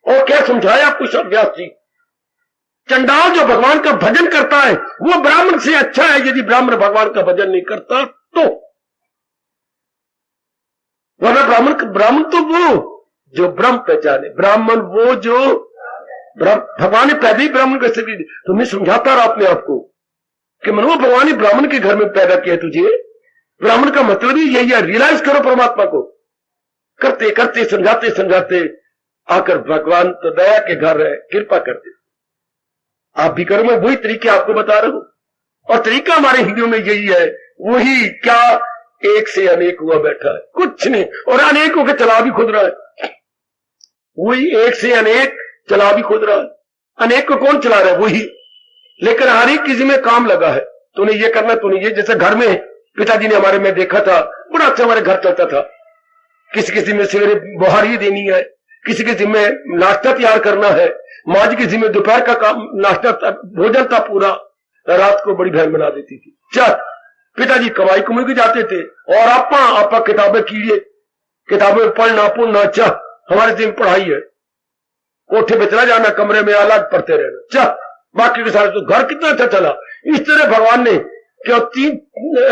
और क्या समझाया आपको सब व्यास जी? चंडाल जो भगवान का भजन करता है वो ब्राह्मण से अच्छा है, यदि ब्राह्मण भगवान का भजन नहीं करता तो। वरना ब्राह्मण तो वो जो ब्रह्म पहचाने, ब्राह्मण वो जो भगवान ने पैदा ही ब्राह्मण कैसे की। तो मैं समझाता रहा अपने आप को कि मनो भगवान ने ब्राह्मण के घर में पैदा किया तुझे। ब्राह्मण का मतलब ही यही है, रियलाइज करो परमात्मा को। करते करते समझाते आकर भगवान तो दया के घर है, कृपा करते। आप भी करो, मैं वही तरीके आपको बता रहा हूं, और तरीका हमारे हिंदुओं में यही है। वही क्या, एक से अनेक हुआ बैठा है, कुछ नहीं, और अनेक होकर चला भी खुद रहा है। वही एक से अनेक चला भी खुद रहा है। अनेक को कौन चला रहा है? वही। लेकिन हर एक किसी में काम लगा है, तूने ये करना, तूने ये। जैसे घर में पिताजी ने हमारे में देखा था, बड़ा अच्छा हमारे घर चलता था। किसी किसी में सवेरे बुहारी देनी है, किसी किसी में नाश्ता तैयार करना है, माँ जी किसी में दोपहर का काम, नाश्ता भोजन था पूरा, रात को बड़ी बहन बना देती थी। चल पिताजी कमाई कमाई के जाते थे और आपा किताबें कीड़िए, किताबें पढ़ना पुढ़ना। चल हमारे जिम पढ़ाई है, कोठे पे चला जाना, कमरे में अलग पढ़ते रहना। चल बाकी के सारे तो घर कितना अच्छा चला। इस तरह भगवान ने क्या 3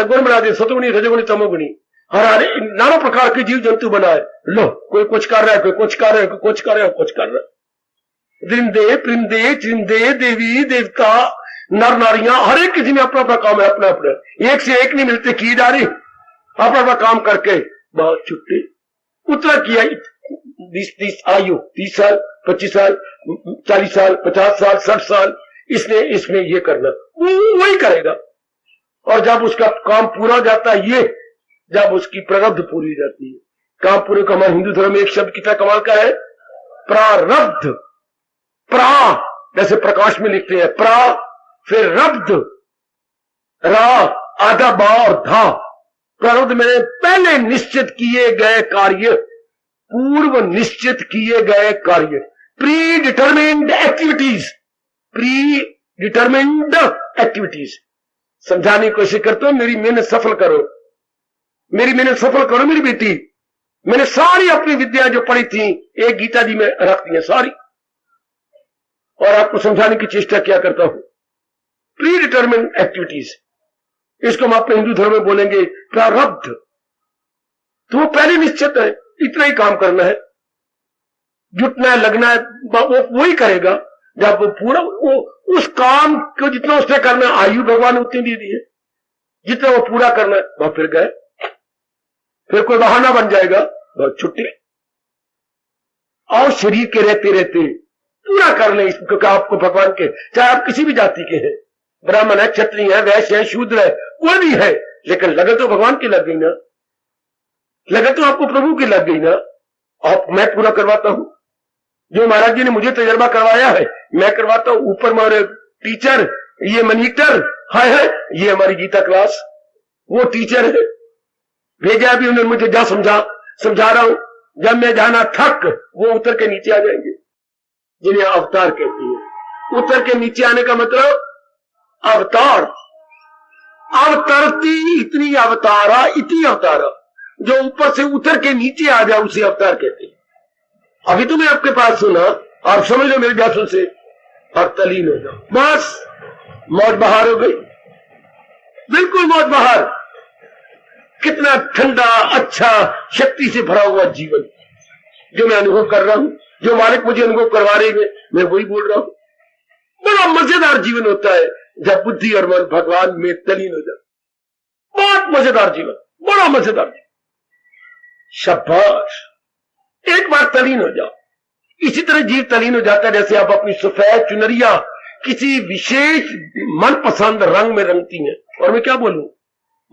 गुण बना दिए, सतगुणी रजगुणी तमोगुणी। हर नाना प्रकार के जीव जंतु बनाए। लो कोई कुछ कर रहा है, कोई कुछ कर रहा है, कोई कुछ कर रहा है, कुछ कर रहा है। दृंदे परिंदे चिंदे देवी देवता नर नारियां, हर एक किसी में अपना अपना काम है, अपना अपना। एक से एक नहीं मिलते की डारी, अपना अपना काम करके बहुत छुट्टी। उतना किया 20 आयु, 30 साल 25 साल 40 साल 50 साल 60 साल, इसने ये करना, वही करेगा। और जब उसका काम पूरा हो जाता है, ये जब उसकी प्रारब्ध पूरी हो जाती है। काम पूरे का हमारे हिंदू धर्म में एक शब्द कितना कमाल का है, प्रारब्ध। प्रा जैसे प्रकाश में लिखते हैं प्रा, फिर रब्ध, रा आधा बा और धा। प्रारब्ध मैंने पहले निश्चित किए गए कार्य, पूर्व निश्चित किए गए कार्य, pre determined activities, pre determined activities. समझाने की कोशिश करते हो, मेरी मेहनत सफल करो, मेरी मेहनत सफल करो मेरी बेटी। मैंने सारी अपनी विद्या जो पढ़ी थी एक गीता जी में रख दी है सारी, और आपको समझाने की चेष्टा क्या करता हूं। प्री डिटरमिन्ड एक्टिविटीज, इसको हम अपने हिंदू धर्म में बोलेंगे प्रारब्ध। तो वो पहले निश्चित है, इतना ही काम करना है, जुटना है, लगना है, वो वही करेगा। जब वो पूरा उस काम को जितना उसने करना, आयु भगवान ने उतनी दे दी है, जितना वो पूरा करना है वह फिर गए। फिर कोई बहाना बन जाएगा, बहुत छुट्टी। और शरीर के रहते रहते पूरा कर ले इसको, आपको भगवान के, चाहे आप किसी भी जाति के हैं, ब्राह्मण है, क्षत्रिय है, वैश्य है, शूद्र है, कोई भी है, लेकिन लगन तो भगवान की लग गई ना, लगन तो आपको प्रभु की लग गई ना। आप मैं पूरा करवाता हूं, जो महाराज जी ने मुझे तजर्बा करवाया है मैं करवाता हूं। ऊपर हमारे टीचर, ये मॉनिटर है, ये हमारी गीता क्लास, वो टीचर है, भेजा भी उन्होंने मुझे, जा समझा रहा हूं। जब मैं जाना थक, वो उतर के नीचे आ जाएंगे, जिन्हें अवतार कहते हैं। उतर के नीचे आने का मतलब अवतार, अवतरती इतनी अवतारा, इतनी अवतारा, जो ऊपर से उतर के नीचे आ जाए उसे अवतार कहते हैं। अभी तो मैं आपके पास सुना, आप समझ लो मेरे व्यासन से, और तलीन हो जाओ, बस मौज बहार हो गई, बिल्कुल मौज बहार। कितना ठंडा अच्छा शक्ति से भरा हुआ जीवन जो मैं अनुभव कर रहा हूं, जो मालिक मुझे अनुभव करवा रहे हैं, मैं वही बोल रहा हूं। बड़ा मजेदार जीवन होता है जब बुद्धि और मन भगवान में तलीन हो जाए, बहुत मजेदार जीवन, बड़ा मजेदार जीवन। शाबाश, एक बार तलीन हो जाओ। इसी तरह जीव तलीन हो जाता है जैसे आप अपनी सफेद चुनरिया किसी विशेष मनपसंद रंग में रंगती हैं। और मैं क्या बोलूं,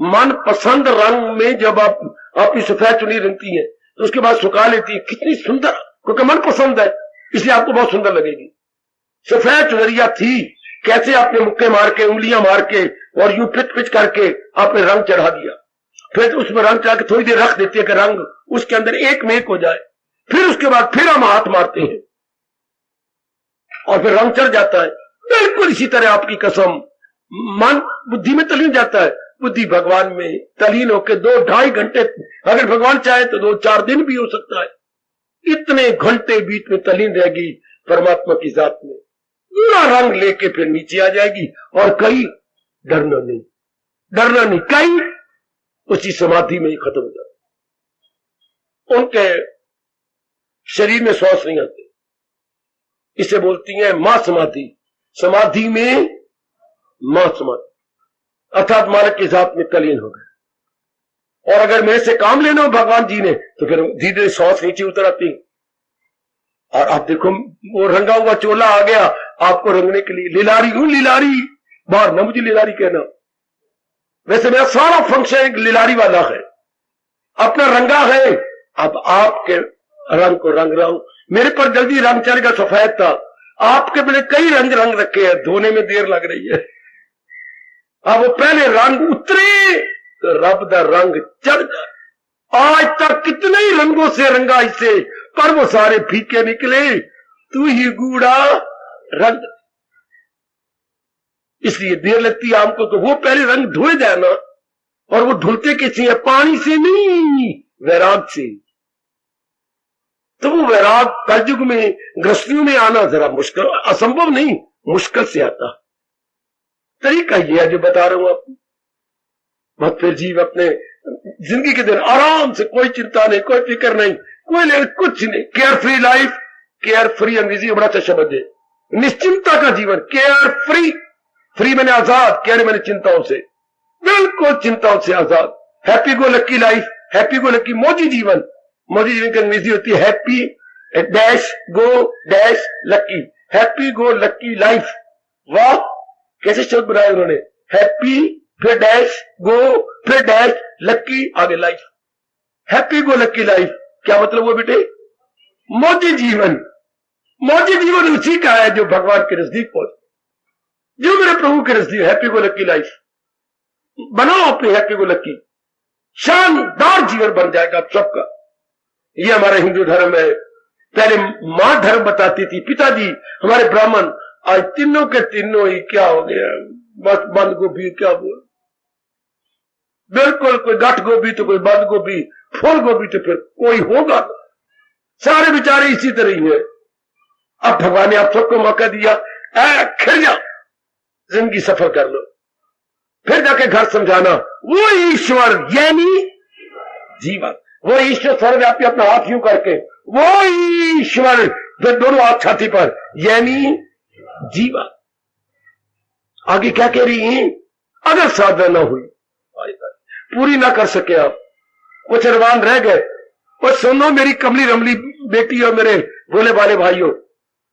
मनपसंद रंग में जब आप अपनी सफेद चुनरी रंगती हैं तो उसके बाद सुखा लेती है, कितनी सुंदर, क्योंकि मन पसंद है इसलिए आपको बहुत सुंदर लगेगी। सफेद चुनरिया थी, कैसे आपने मुक्के मार के, उंगलियां मार के और यूं पिच करके आपने रंग चढ़ा दिया, फिर उसमें रंग चढ़ा के थोड़ी देर रख देती है कि रंग उसके अंदर एक में एक हो जाए, फिर उसके बाद फिर हम हाथ मारते हैं और फिर रंग चढ़ जाता है। बिल्कुल इसी तरह आपकी कसम, मन बुद्धि में तलीन जाता है, बुद्धि भगवान में तलीन होकर 2-2.5 घंटे, अगर भगवान चाहे तो 2-4 दिन भी हो सकता है, इतने घंटे बीच में तलीन रहेगी परमात्मा की जात में, पूरा रंग लेके फिर नीचे आ जाएगी। और कहीं डरना नहीं, कहीं उसी समाधि में ही खत्म हो जाता। उनके शरीर में श्वास नहीं आते, इसे बोलती हैं मां समाधि। समाधि में मां समाधि, अर्थात मालिक की जात में तलीन हो गए। और अगर मेरे से काम लेना हो भगवान जी ने तो फिर धीरे धीरे श्वास नीचे उतर आती। और आप देखो वो रंगा हुआ चोला आ गया आपको रंगने के लिए, लिलारी हूं लिलारी, बाहर ना मुझे लिलारी कहना, वैसे मेरा सारा फंक्शन एक लिलारी वाला है, अपना रंगा है। अब आपके रंग को रंग रहा हूं। मेरे पर जल्दी रंग चढ़ेगा, सफेद था, आपके मैंने कई रंग रखे हैं, धोने में देर लग रही है। अब वो पहले रंग उतरे तो रब दा रंग चढ़ जाए। आज तक कितने ही रंगों से रंगा इसे, पर वो सारे फीके निकले, तू ही गूढ़ा रंग। इसलिए देर लगती है हमको, तो वो पहले रंग धोए जाए ना, और वो धुलते कैसे है? पानी से नहीं, वैराग से। तो वो वैराग कलयुग में गृहस्थियों में आना जरा मुश्किल, असंभव नहीं, मुश्किल से आता। तरीका ये है जो बता रहा हूं आपको। मत फिर जीव अपने जिंदगी के दिन आराम से, कोई चिंता नहीं, कोई फिक्र नहीं, कोई कुछ नहीं, care free life. Care free अंग्रेजी बड़ा अच्छा शब्द है, निश्चिंता का जीवन, केयर फ्री। फ्री मैंने आजाद, केयर मैंने चिंताओं से, बिल्कुल चिंताओं से आजाद। हैप्पी गो लक्की लाइफ, हैप्पी गो लक्की मौजी जीवन। मौजी जीवन की अंग्रेजी होती है हैप्पी डैश गो डैश लक्की, हैप्पी गो लक्की लाइफ। वाह, कैसे शब्द बनाए उन्होंने, हैप्पी फिर डैश गो फिर डैश लक्की, आगे लाइफ। हैप्पी गो लक्की लाइफ क्या मतलब हुआ बेटे? मौजी जीवन। मौजी जीवन उसी का है जो भगवान के नजदीक पहुंचे, जो मेरे प्रभु के नजदीक। हैप्पी गो लक्की लाइफ बनाओ अपनी, हैप्पी गो लक्की, शानदार जीवन बन जाएगा आप सबका। ये हमारा हिंदू धर्म है। पहले मां धर्म बताती थी, पिताजी हमारे ब्राह्मण, आज तीनों के तीनों ही क्या हो गया, बस बंद गोभी क्या बोल, बिल्कुल कोई गठ गोभी तो कोई बंद गोभी, फूल गोभी तो फिर कोई होगा, सारे बेचारे इसी तरह ही है। अब भगवान ने आप सबको मौका दिया, खिल जाओ, जिंदगी सफर कर लो, फिर जाके घर समझाना। वो ईश्वर यानी जीवन, वो ईश्वर सर्वव्यापी, अपना हाथ यूं करके, वो ईश्वर फिर दोनों हाथ छाती पर, यानी जीवन। आगे क्या कह रही है? अगर साधना ना हुई, पूरी ना कर सके आप, कुछ अरमान रह गए, और सुनो मेरी कमली रमली बेटी और मेरे भोले भाले भाइयों,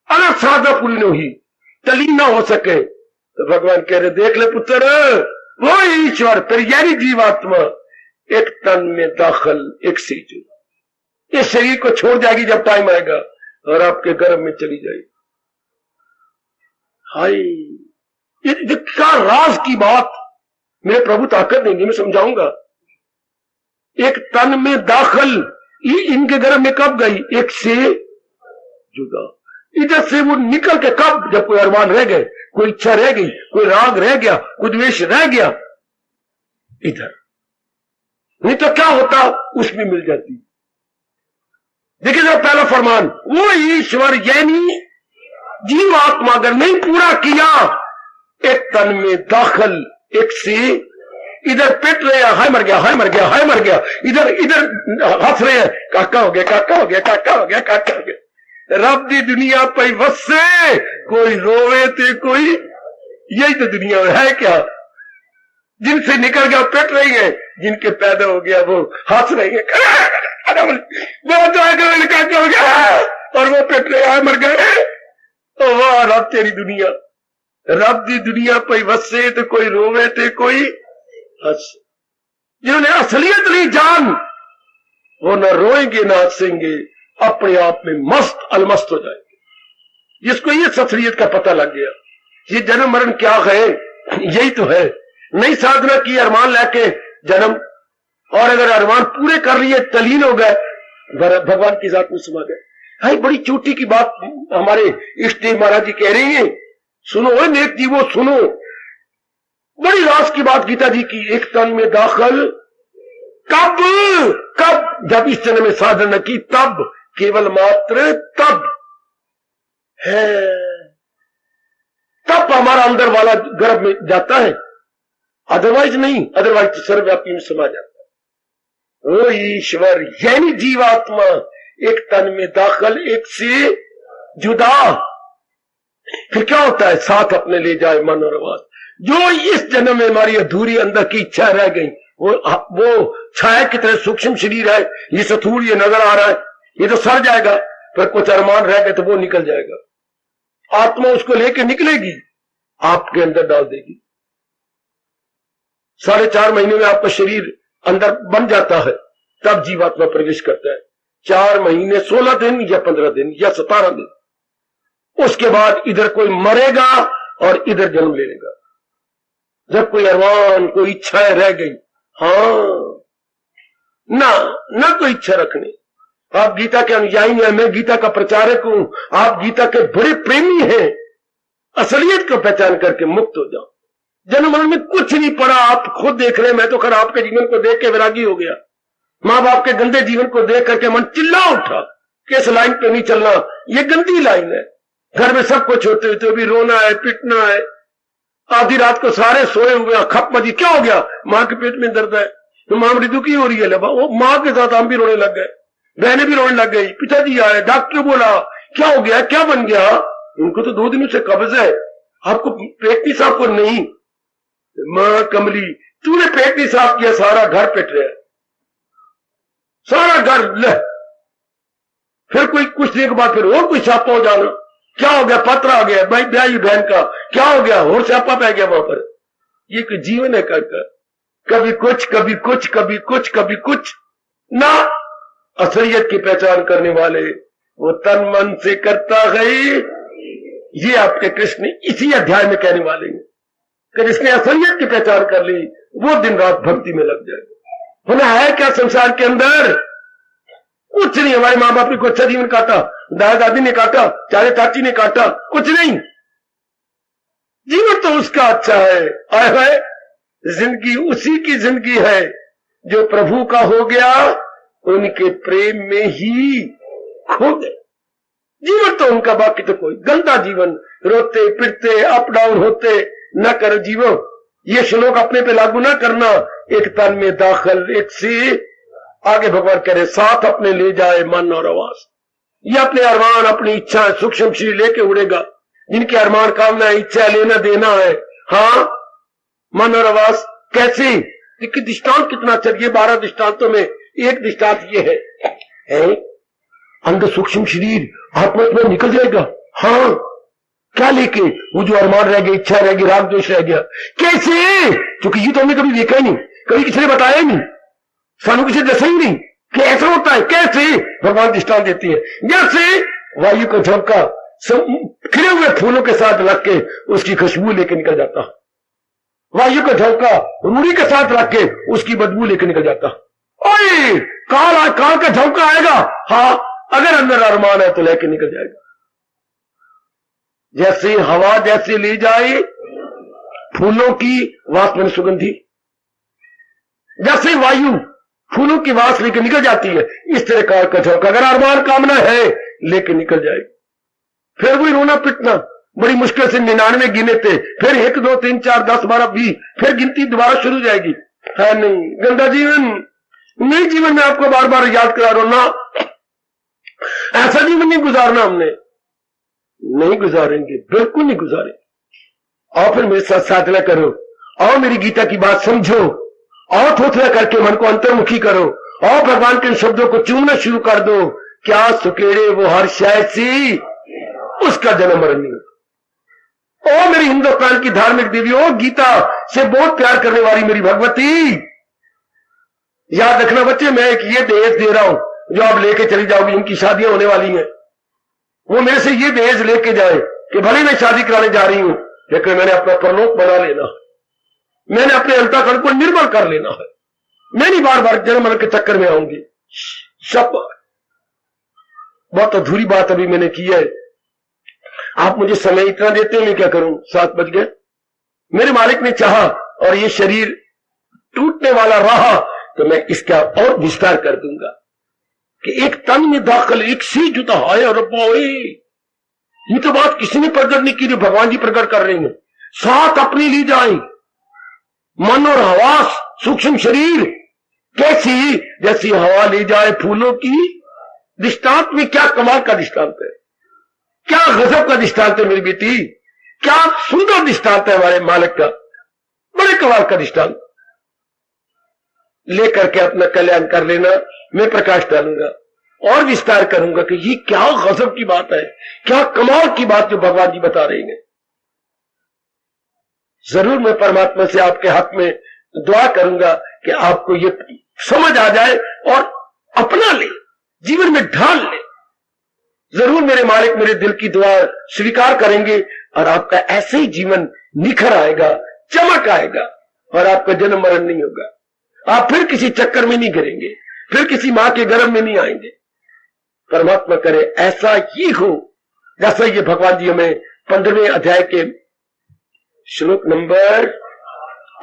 अगर साधना पूरी न हुई, तलीन ना हो सके, तो भगवान कह रहे देख ले पुत्र, वो ईश्वर फिर यानी जीवात्मा एक तन में दाखिल, एक से जुड़ा, इस शरीर को छोड़ जाएगी जब टाइम आएगा, और आपके गर्भ में चली जाएगी। हाय, ये क्या राज की बात, मेरे प्रभु ताकत देंगे, मैं समझाऊंगा। एक तन में दाखिल, ये इनके गर्भ में कब गई? एक से जुदा। इधर से वो निकल के कब? जब कोई अरमान रह गए, कोई इच्छा रह गई, कोई राग रह गया, कोई द्वेष रह गया, इधर। नहीं तो क्या होता, उसमें मिल जाती। देखिए जरा पहला फरमान, वो ईश्वर यानी जीवात्मा अगर नहीं पूरा किया, एक तन में दाखिल, एक से, इधर पिट रहे हैं, हाय मर गया, हाय मर गया, हाय मर गया, इधर इधर हंस रहे हैं, काका हो गया, काका हो गया, काका हो गया, काका हो गया। रब दी दुनिया पे वसे, कोई रोवे थे कोई, यही तो दुनिया में है क्या? जिनसे निकल गया पिट रही है, जिनके पैदा हो गया वो हंस रही है, बहुत काका हो गया, और वो पिट रहे हैं, मर गए। तो वाह रब तेरी दुनिया, रब दी दुनिया पे वसे तो कोई रोवे थे कोई हंस। जिन्होंने असलियत ली जान, वो न रोएंगे न हंसेंगे, अपने आप में मस्त अलमस्त हो जाएंगे। जिसको ये असलियत का पता लग गया, ये जन्म मरण क्या है, यही तो है। नई साधना की, अरमान लेके जन्म, और अगर अरमान पूरे कर लिए, तलीन हो गए, भगवान की जात में समा गए। हाय बड़ी चोटी की बात हमारे इष्ट देव महाराज जी कह रहे हैं, सुनो ओए नेक जीवो सुनो, बड़ी रास की बात गीता जी की। एक तन में दाखिल कब? कब? जब इस जन्म में साधना की, तब, केवल मात्र तब है, तब हमारा अंदर वाला गर्भ में जाता है, अदरवाइज नहीं, अदरवाइज तो सर्वव्यापी में समा जाता है। वो ईश्वर यानी जीवात्मा एक तन में दाखिल, एक से जुदा। फिर क्या होता है? साथ अपने ले जाए मन और आवाज। जो इस जन्म में हमारी अधूरी अंदर की इच्छा रह गई, वो छाया की तरह सूक्ष्म शरीर है, ये स्थूल ये नजर आ रहा है, ये तो सड़ जाएगा, फिर कुछ अरमान रह गए तो वो निकल जाएगा। आत्मा उसको लेके निकलेगी, आपके अंदर डाल देगी। 4.5 महीने में आपका शरीर अंदर बन जाता है, तब जीवात्मा प्रवेश करता है। 4 महीने 16 दिन या 15 दिन या 17 दिन, उसके बाद इधर कोई मरेगा और इधर जन्म ले लेगा। जब कोई अरमान, कोई इच्छाएं रह गई, हाँ ना कोई इच्छा रखनी। आप गीता के अनुयायी हैं, मैं गीता का प्रचारक हूं, आप गीता के बड़े प्रेमी हैं, असलियत को पहचान करके मुक्त हो जाओ। जन्म मरण में कुछ नहीं पड़ा, आप खुद देख रहे हैं। मैं तो खैर आपके जीवन को देख के वैरागी हो गया। मां बाप के गंदे जीवन को देख करके मन चिल्ला उठा कि इस लाइन पे नहीं चलना, ये गंदी लाइन है। घर में सब कुछ होते हुए भी रोना है, पिटना है, आधी रात को सारे सोए हुए, खप मची, क्या हो गया? मां के पेट में दर्द है, तो मां मृत्यु की हो रही है। वो मां के साथ हम भी रोने लग गए, बहनें भी रोने लग गई, पिताजी आए, डॉक्टर बोला क्या हो गया, क्या बन गया? उनको तो 2 दिनों से कब्ज है, आपको पेट नहीं साफ कर? नहीं। मां कमली, तूने पेट नहीं साफ किया, सारा घर पिट रहा है, सारा घर ले। फिर कोई कुछ देर के बाद फिर और कोई छापा हो जाना, क्या हो गया? पत्र आ गया भाई ब्याही बहन का, क्या हो गया? और छापा पै गया वहां पर। ये कोई जीवन है? कभी कुछ, कभी कुछ, कभी कुछ, कभी कुछ ना। असलियत की पहचान करने वाले वो तन मन से करता है। ये आपके कृष्ण इसी अध्याय में कहने वाले हैं कि जिसने असलियत की पहचान कर ली वो दिन रात भक्ति में लग जाएगा। होना है क्या संसार के अंदर? कुछ नहीं। हमारे माँ बाप ने कोई अच्छा जीवन काटा, दादा दादी ने काटा, चाचा चाची ने काटा, कुछ नहीं। जीवन तो उसका अच्छा है। आए जिंदगी उसी की जिंदगी है जो प्रभु का हो गया, उनके प्रेम में ही खो गए। जीवन तो उनका, बाकी तो कोई गंदा जीवन, रोते पिटते अप डाउन होते न करो जीवो। ये श्लोक अपने पे लागू ना करना। एक तन में दाखिल, एक से आगे भगवान कह रहे साथ अपने ले जाए मन और आवास। ये अपने अरमान, अपनी इच्छा सूक्ष्म शरीर लेके उड़ेगा। जिनके अरमान, कामना, इच्छा, लेना देना है, हाँ मन और आवास कैसे? देखिए दृष्टांत कितना चाहिए। 12 दृष्टांतों में एक दृष्टांत ये है अंदर सूक्ष्म शरीर आत्मा में निकल जाएगा। हाँ, क्या लेके? वो जो अरमान रह गया, इच्छा रह गई, राग द्वेष रह गया। कैसे? क्योंकि ये तो हमने कभी देखा ही नहीं, कभी किसी ने बताया ही नहीं, सानू किसी दसा ही नहीं कि ऐसा होता है। कैसे? भगवान दृष्टांत देती है। जैसे वायु का झोंका खिले हुए फूलों के साथ लग के उसकी खुशबू लेके निकल जाता, वायु का झोंका रूढ़ी के साथ रख के उसकी बदबू लेके निकल जाता। ओए काल का झोंका आएगा, हाँ अगर अंदर अरमान है तो लेके निकल जाएगा। जैसे हवा जैसे ले जाए फूलों की वासना सुगंधी, जैसे वायु फूलों की वास लेके निकल जाती है, इस तरह काल का झोंका अगर अरमान कामना है लेके निकल जाएगी। फिर वही रोना पिटना, बड़ी मुश्किल से 99 गिने थे, फिर 1 2 3 4 10 12 20, फिर गिनती दोबारा शुरू हो जाएगी। है नहीं, गंदा जीवन। नई जीवन में आपको बार बार याद करा रोना, ऐसा जीवन नहीं गुजारना। हमने नहीं गुजारेंगे, बिल्कुल नहीं गुजारेंगे। और फिर मेरे साथ साधना करो, और मेरी गीता की बात समझो, और थोथला करके मन को अंतर्मुखी करो, और भगवान के शब्दों को चूमना शुरू कर दो। क्या सुकेड़े वो हर शायद सी, उसका जन्म मरण नहीं होता। ओ मेरी हिंदुस्तान की धार्मिक देवियों, गीता से बहुत प्यार करने वाली मेरी भगवती, याद रखना बच्चे, मैं एक ये दहेज दे रहा हूं जो आप लेके चली जाओगी। इनकी शादियां होने वाली हैं, वो मेरे से ये दहेज लेके जाए कि भले मैं शादी कराने जा रही हूं, लेकिन मैंने अपना परलोक बना लेना है, मैंने अपने अंतःकरण को निर्मल कर लेना है, मैं नहीं बार बार जन्म मरण के चक्कर में आऊंगी। सब बहुत अधूरी बात अभी मैंने की है। आप मुझे समय इतना देते हैं, मैं क्या करूं? 7 बज गए। मेरे मालिक ने चाहा और ये शरीर टूटने वाला रहा तो मैं इसका और विस्तार कर दूंगा कि एक तन में दाखिल, एक से जुदा है। और ये तो बात किसी ने प्रकट नहीं की, जो भगवान जी प्रकट कर रहे हैं। साथ अपनी ली जाए मन और हवास, सूक्ष्म शरीर कैसी? जैसी हवा ले जाए फूलों की। दृष्टांत में क्या कमाल का दृष्टांत है, क्या गजब का दृष्टांत है मेरी बेटी, क्या सुंदर दृष्टांत है हमारे मालिक का, बड़े कमाल का दृष्टांत लेकर के अपना कल्याण कर लेना। मैं प्रकाश डालूंगा और विस्तार करूंगा कि ये क्या गजब की बात है, क्या कमाल की बात जो भगवान जी बता रहे हैं। जरूर मैं परमात्मा से आपके हक में दुआ करूंगा कि आपको ये समझ आ जाए और अपना ले। जीवन में ढाल ले, जरूर मेरे मालिक मेरे दिल की दुआ स्वीकार करेंगे और आपका ऐसे ही जीवन निखर आएगा, चमक आएगा और आपका जन्म मरण नहीं होगा। आप फिर किसी चक्कर में नहीं गिरेंगे, फिर किसी मां के गर्भ में नहीं आएंगे। परमात्मा करे ऐसा ही हो जैसा ये भगवान जी हमें 15वें अध्याय के श्लोक नंबर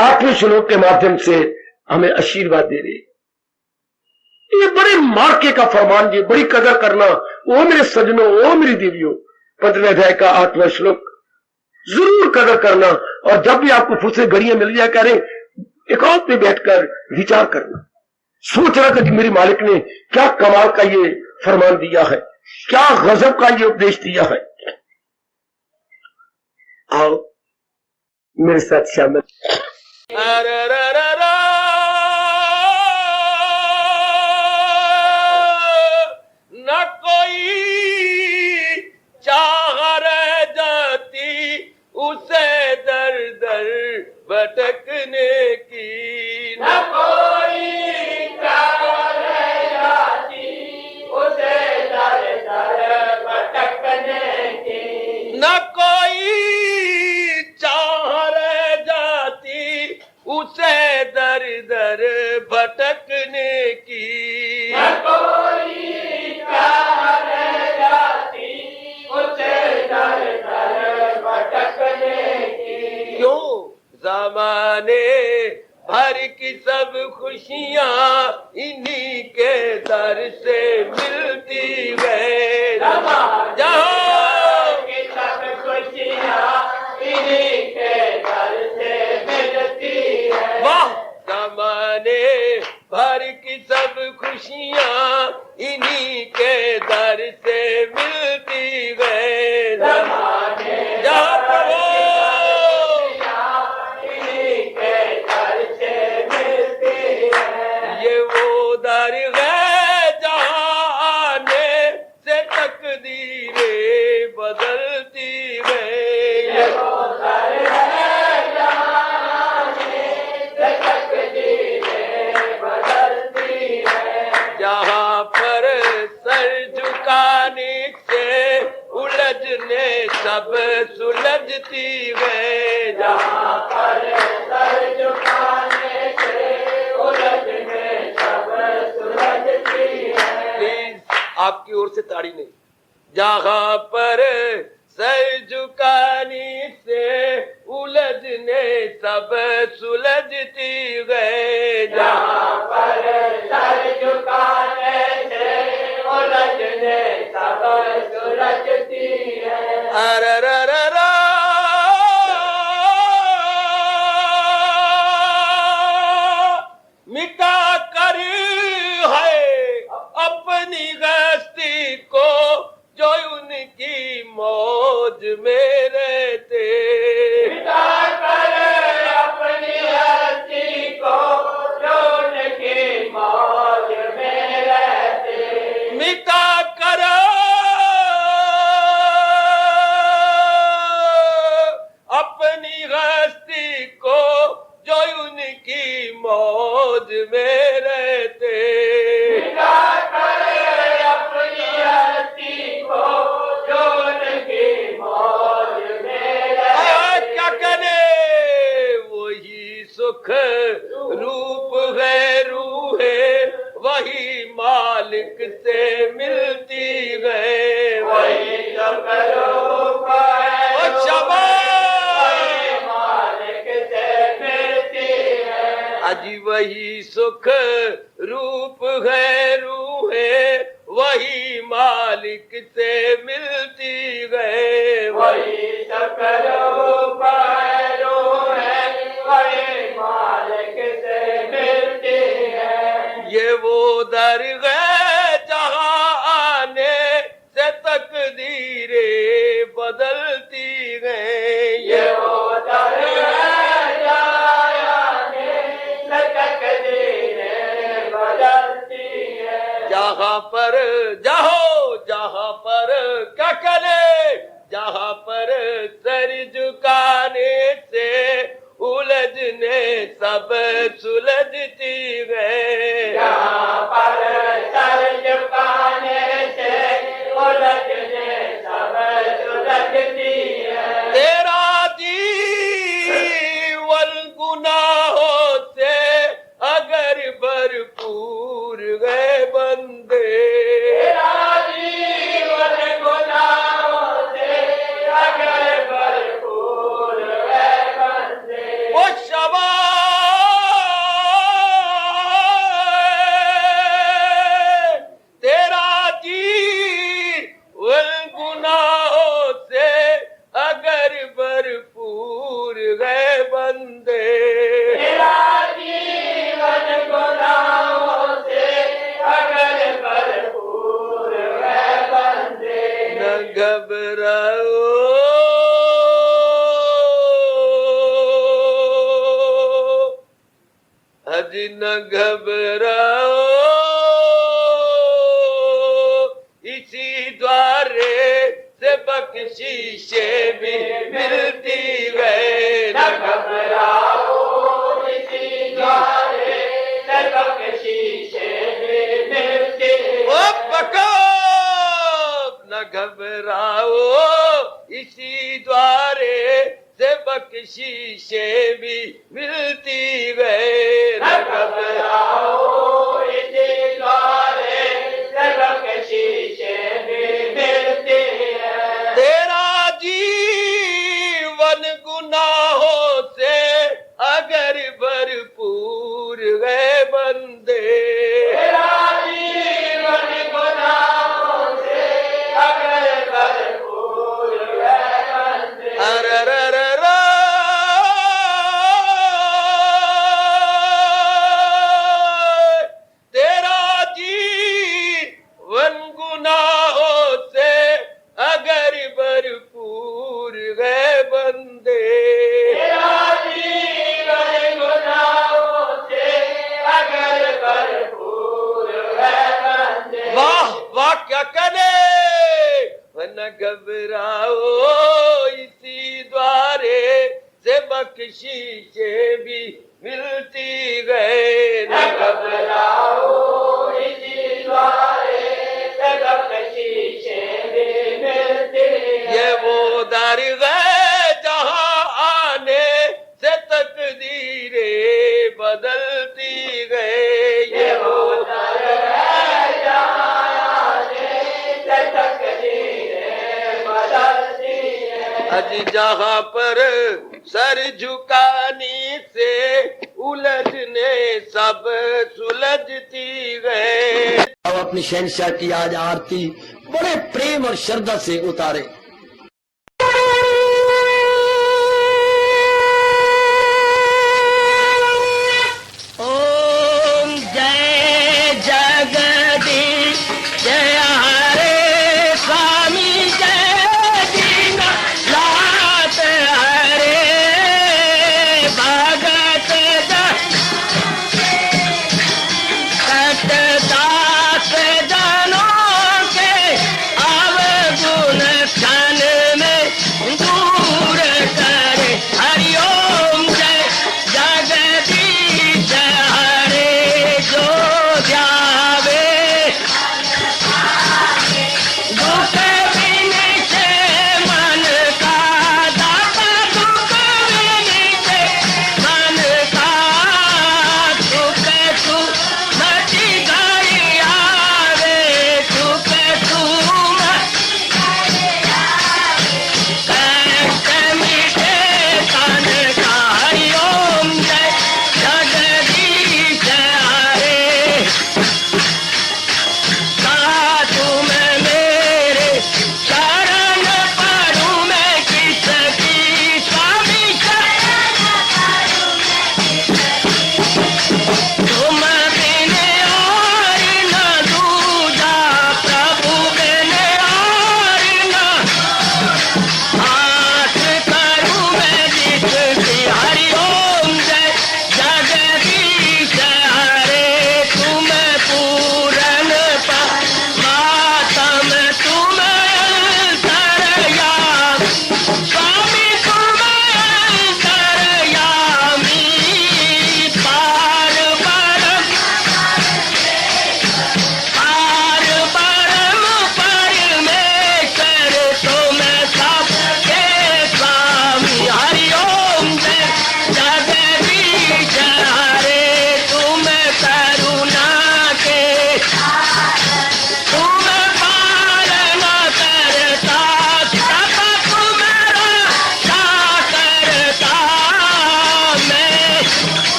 8वें श्लोक के माध्यम से हमें आशीर्वाद दे रहे। ये बड़े मार्के का फरमान, ये बड़ी कदर करना। ओ मेरे सजनों, ओ मेरी देवियों, 15वें अध्याय का 8वां श्लोक जरूर कदर करना। और जब भी आपको फुर्सत घड़ियां मिल जाए करें, एकांत में बैठकर विचार करना, सोच रहा था कि मेरे मालिक ने क्या कमाल का ये फरमान दिया है, क्या गजब का ये उपदेश दिया है। आओ मेरे साथ शामिल। न कोई चाह रह जाती उसे दर दर भटकने की, न कोई चाह रह जाती उसे दर दर भटकने की, न कोई चाह रह जाती उसे दर दर भटकने की, न कोई चाह रह जाती उसे दर दर भटकने की। क्यों ज़माने भर की सब खुशियाँ इन्हीं के दर से मिलती है, जहाँ की सब खुशियाँ इन्हीं के दर से मिलती है। वाह, ज़माने भर की सब खुशियाँ इन्हीं के दर से मिलती है, जहाँ प्रभु इन्हीं के दर से मिलती है। ये वो दर है जहाँ आने से तकदीरें बदलती है, ये वो दर है जहाँ आने से तकदीरें बदलती है। जहाँ पर सर झुकाने से उलझने सब सुलझती है, जहाँ पर सर झुकाने से उलझने सब सुलझती है। प्लीज आपकी ओर से ताड़ी नहीं। जहाँ पर सर झुकाने से उलझने सब सुलझती है, जहाँ पर सर झुकाने से उलझने सब सुलझती है। अररररा मिटा कर है अपनी गस्ती को जो उनकी मौज में रहते, मिटा कर अपनी गस्ती को जो उनकी मौज में रहते, मिटा कर अपनी गस्ती को जो उनकी मौज में रहते, मिटा कर अपनी गस्ती को जो उनकी मौज में रहते। क्या करे वही सुख रूप है रूह है, वही मालिक से मिलती है, वही सुख रूप है मालिक से मिलती है। अजी वही सुख रूप है रूह है, वही मालिक से मिलती है, वही सुख रूप है रूह है, वही मालिक से मिलती है। ये वो दर है जहाँ आने से तकदीरें बदलती हैं, ये वो दर है जहाँ आने से तकदीरें बदलती हैं। जहाँ पर जाओ, जहाँ पर क्या करे, जहाँ पर सर झुकाने गुनाहों से अगर भरपूर है बंदे, तेरा जीवन गुनाहों से अगर भरपूर है बंदे, न घबराओ अज न घबराओ, इसी द्वारे से बख्शीशे भी मिलती है। न घबराओ इसी द्वारे से बख्शीशे भी मिलती ओ है। पको न घबराओ, इसी द्वारे से बख्शीशे भी मिलती है। न घबराओ इसी द्वारे से बख्शीशे भी मिलती है। तेरा जीवन गुनाहों से अगर भरपूर है बंदे, तेरा जीवन गुनाहों से अगर भरपूर है बंदे, अररररा, तेरा जीवन गुनाहों से अगर भरपूर है बंदे, तेरा जीवन गुनाहों से अगर भरपूर है बंदे, वाह वाह क्या करे, न घबराओ इसी द्वारे से बख्शीशे भी मिलती गए। न घबराओ इसी द्वारे से बख्शीशे भी मिलती है। ये वो दर है जहाँ आने से तकदीरें बदलती गए। ये वो दर है जहाँ आने से तकदीरें बदलती है। अज जहाँ पर सर झुकाने से उलझने सब सुलझती गए। अब अपनी शहंशाह की आज आरती बड़े प्रेम और श्रद्धा से उतारे। ओम जय जगदीश जय हरे स्वामी जय दीनानाथ हरे भगत दास जनों के अवगुण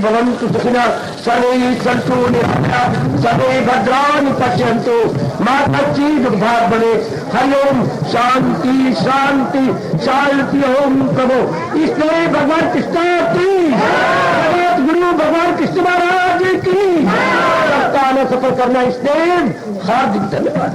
भवन्तु सुखिनः सर्वे सन्तु निरामयाः सर्वे भद्राणि पश्यन्तु मा कश्चित् दुर्भाग्यं भवेत्। हरि ओम शांति शांति शांति। ओम प्रभु इसलिए भगवान कृष्ण की जगत गुरु भगवान कृष्ण महाराज की सफल करना इसलिए हार्दिक धन्यवाद।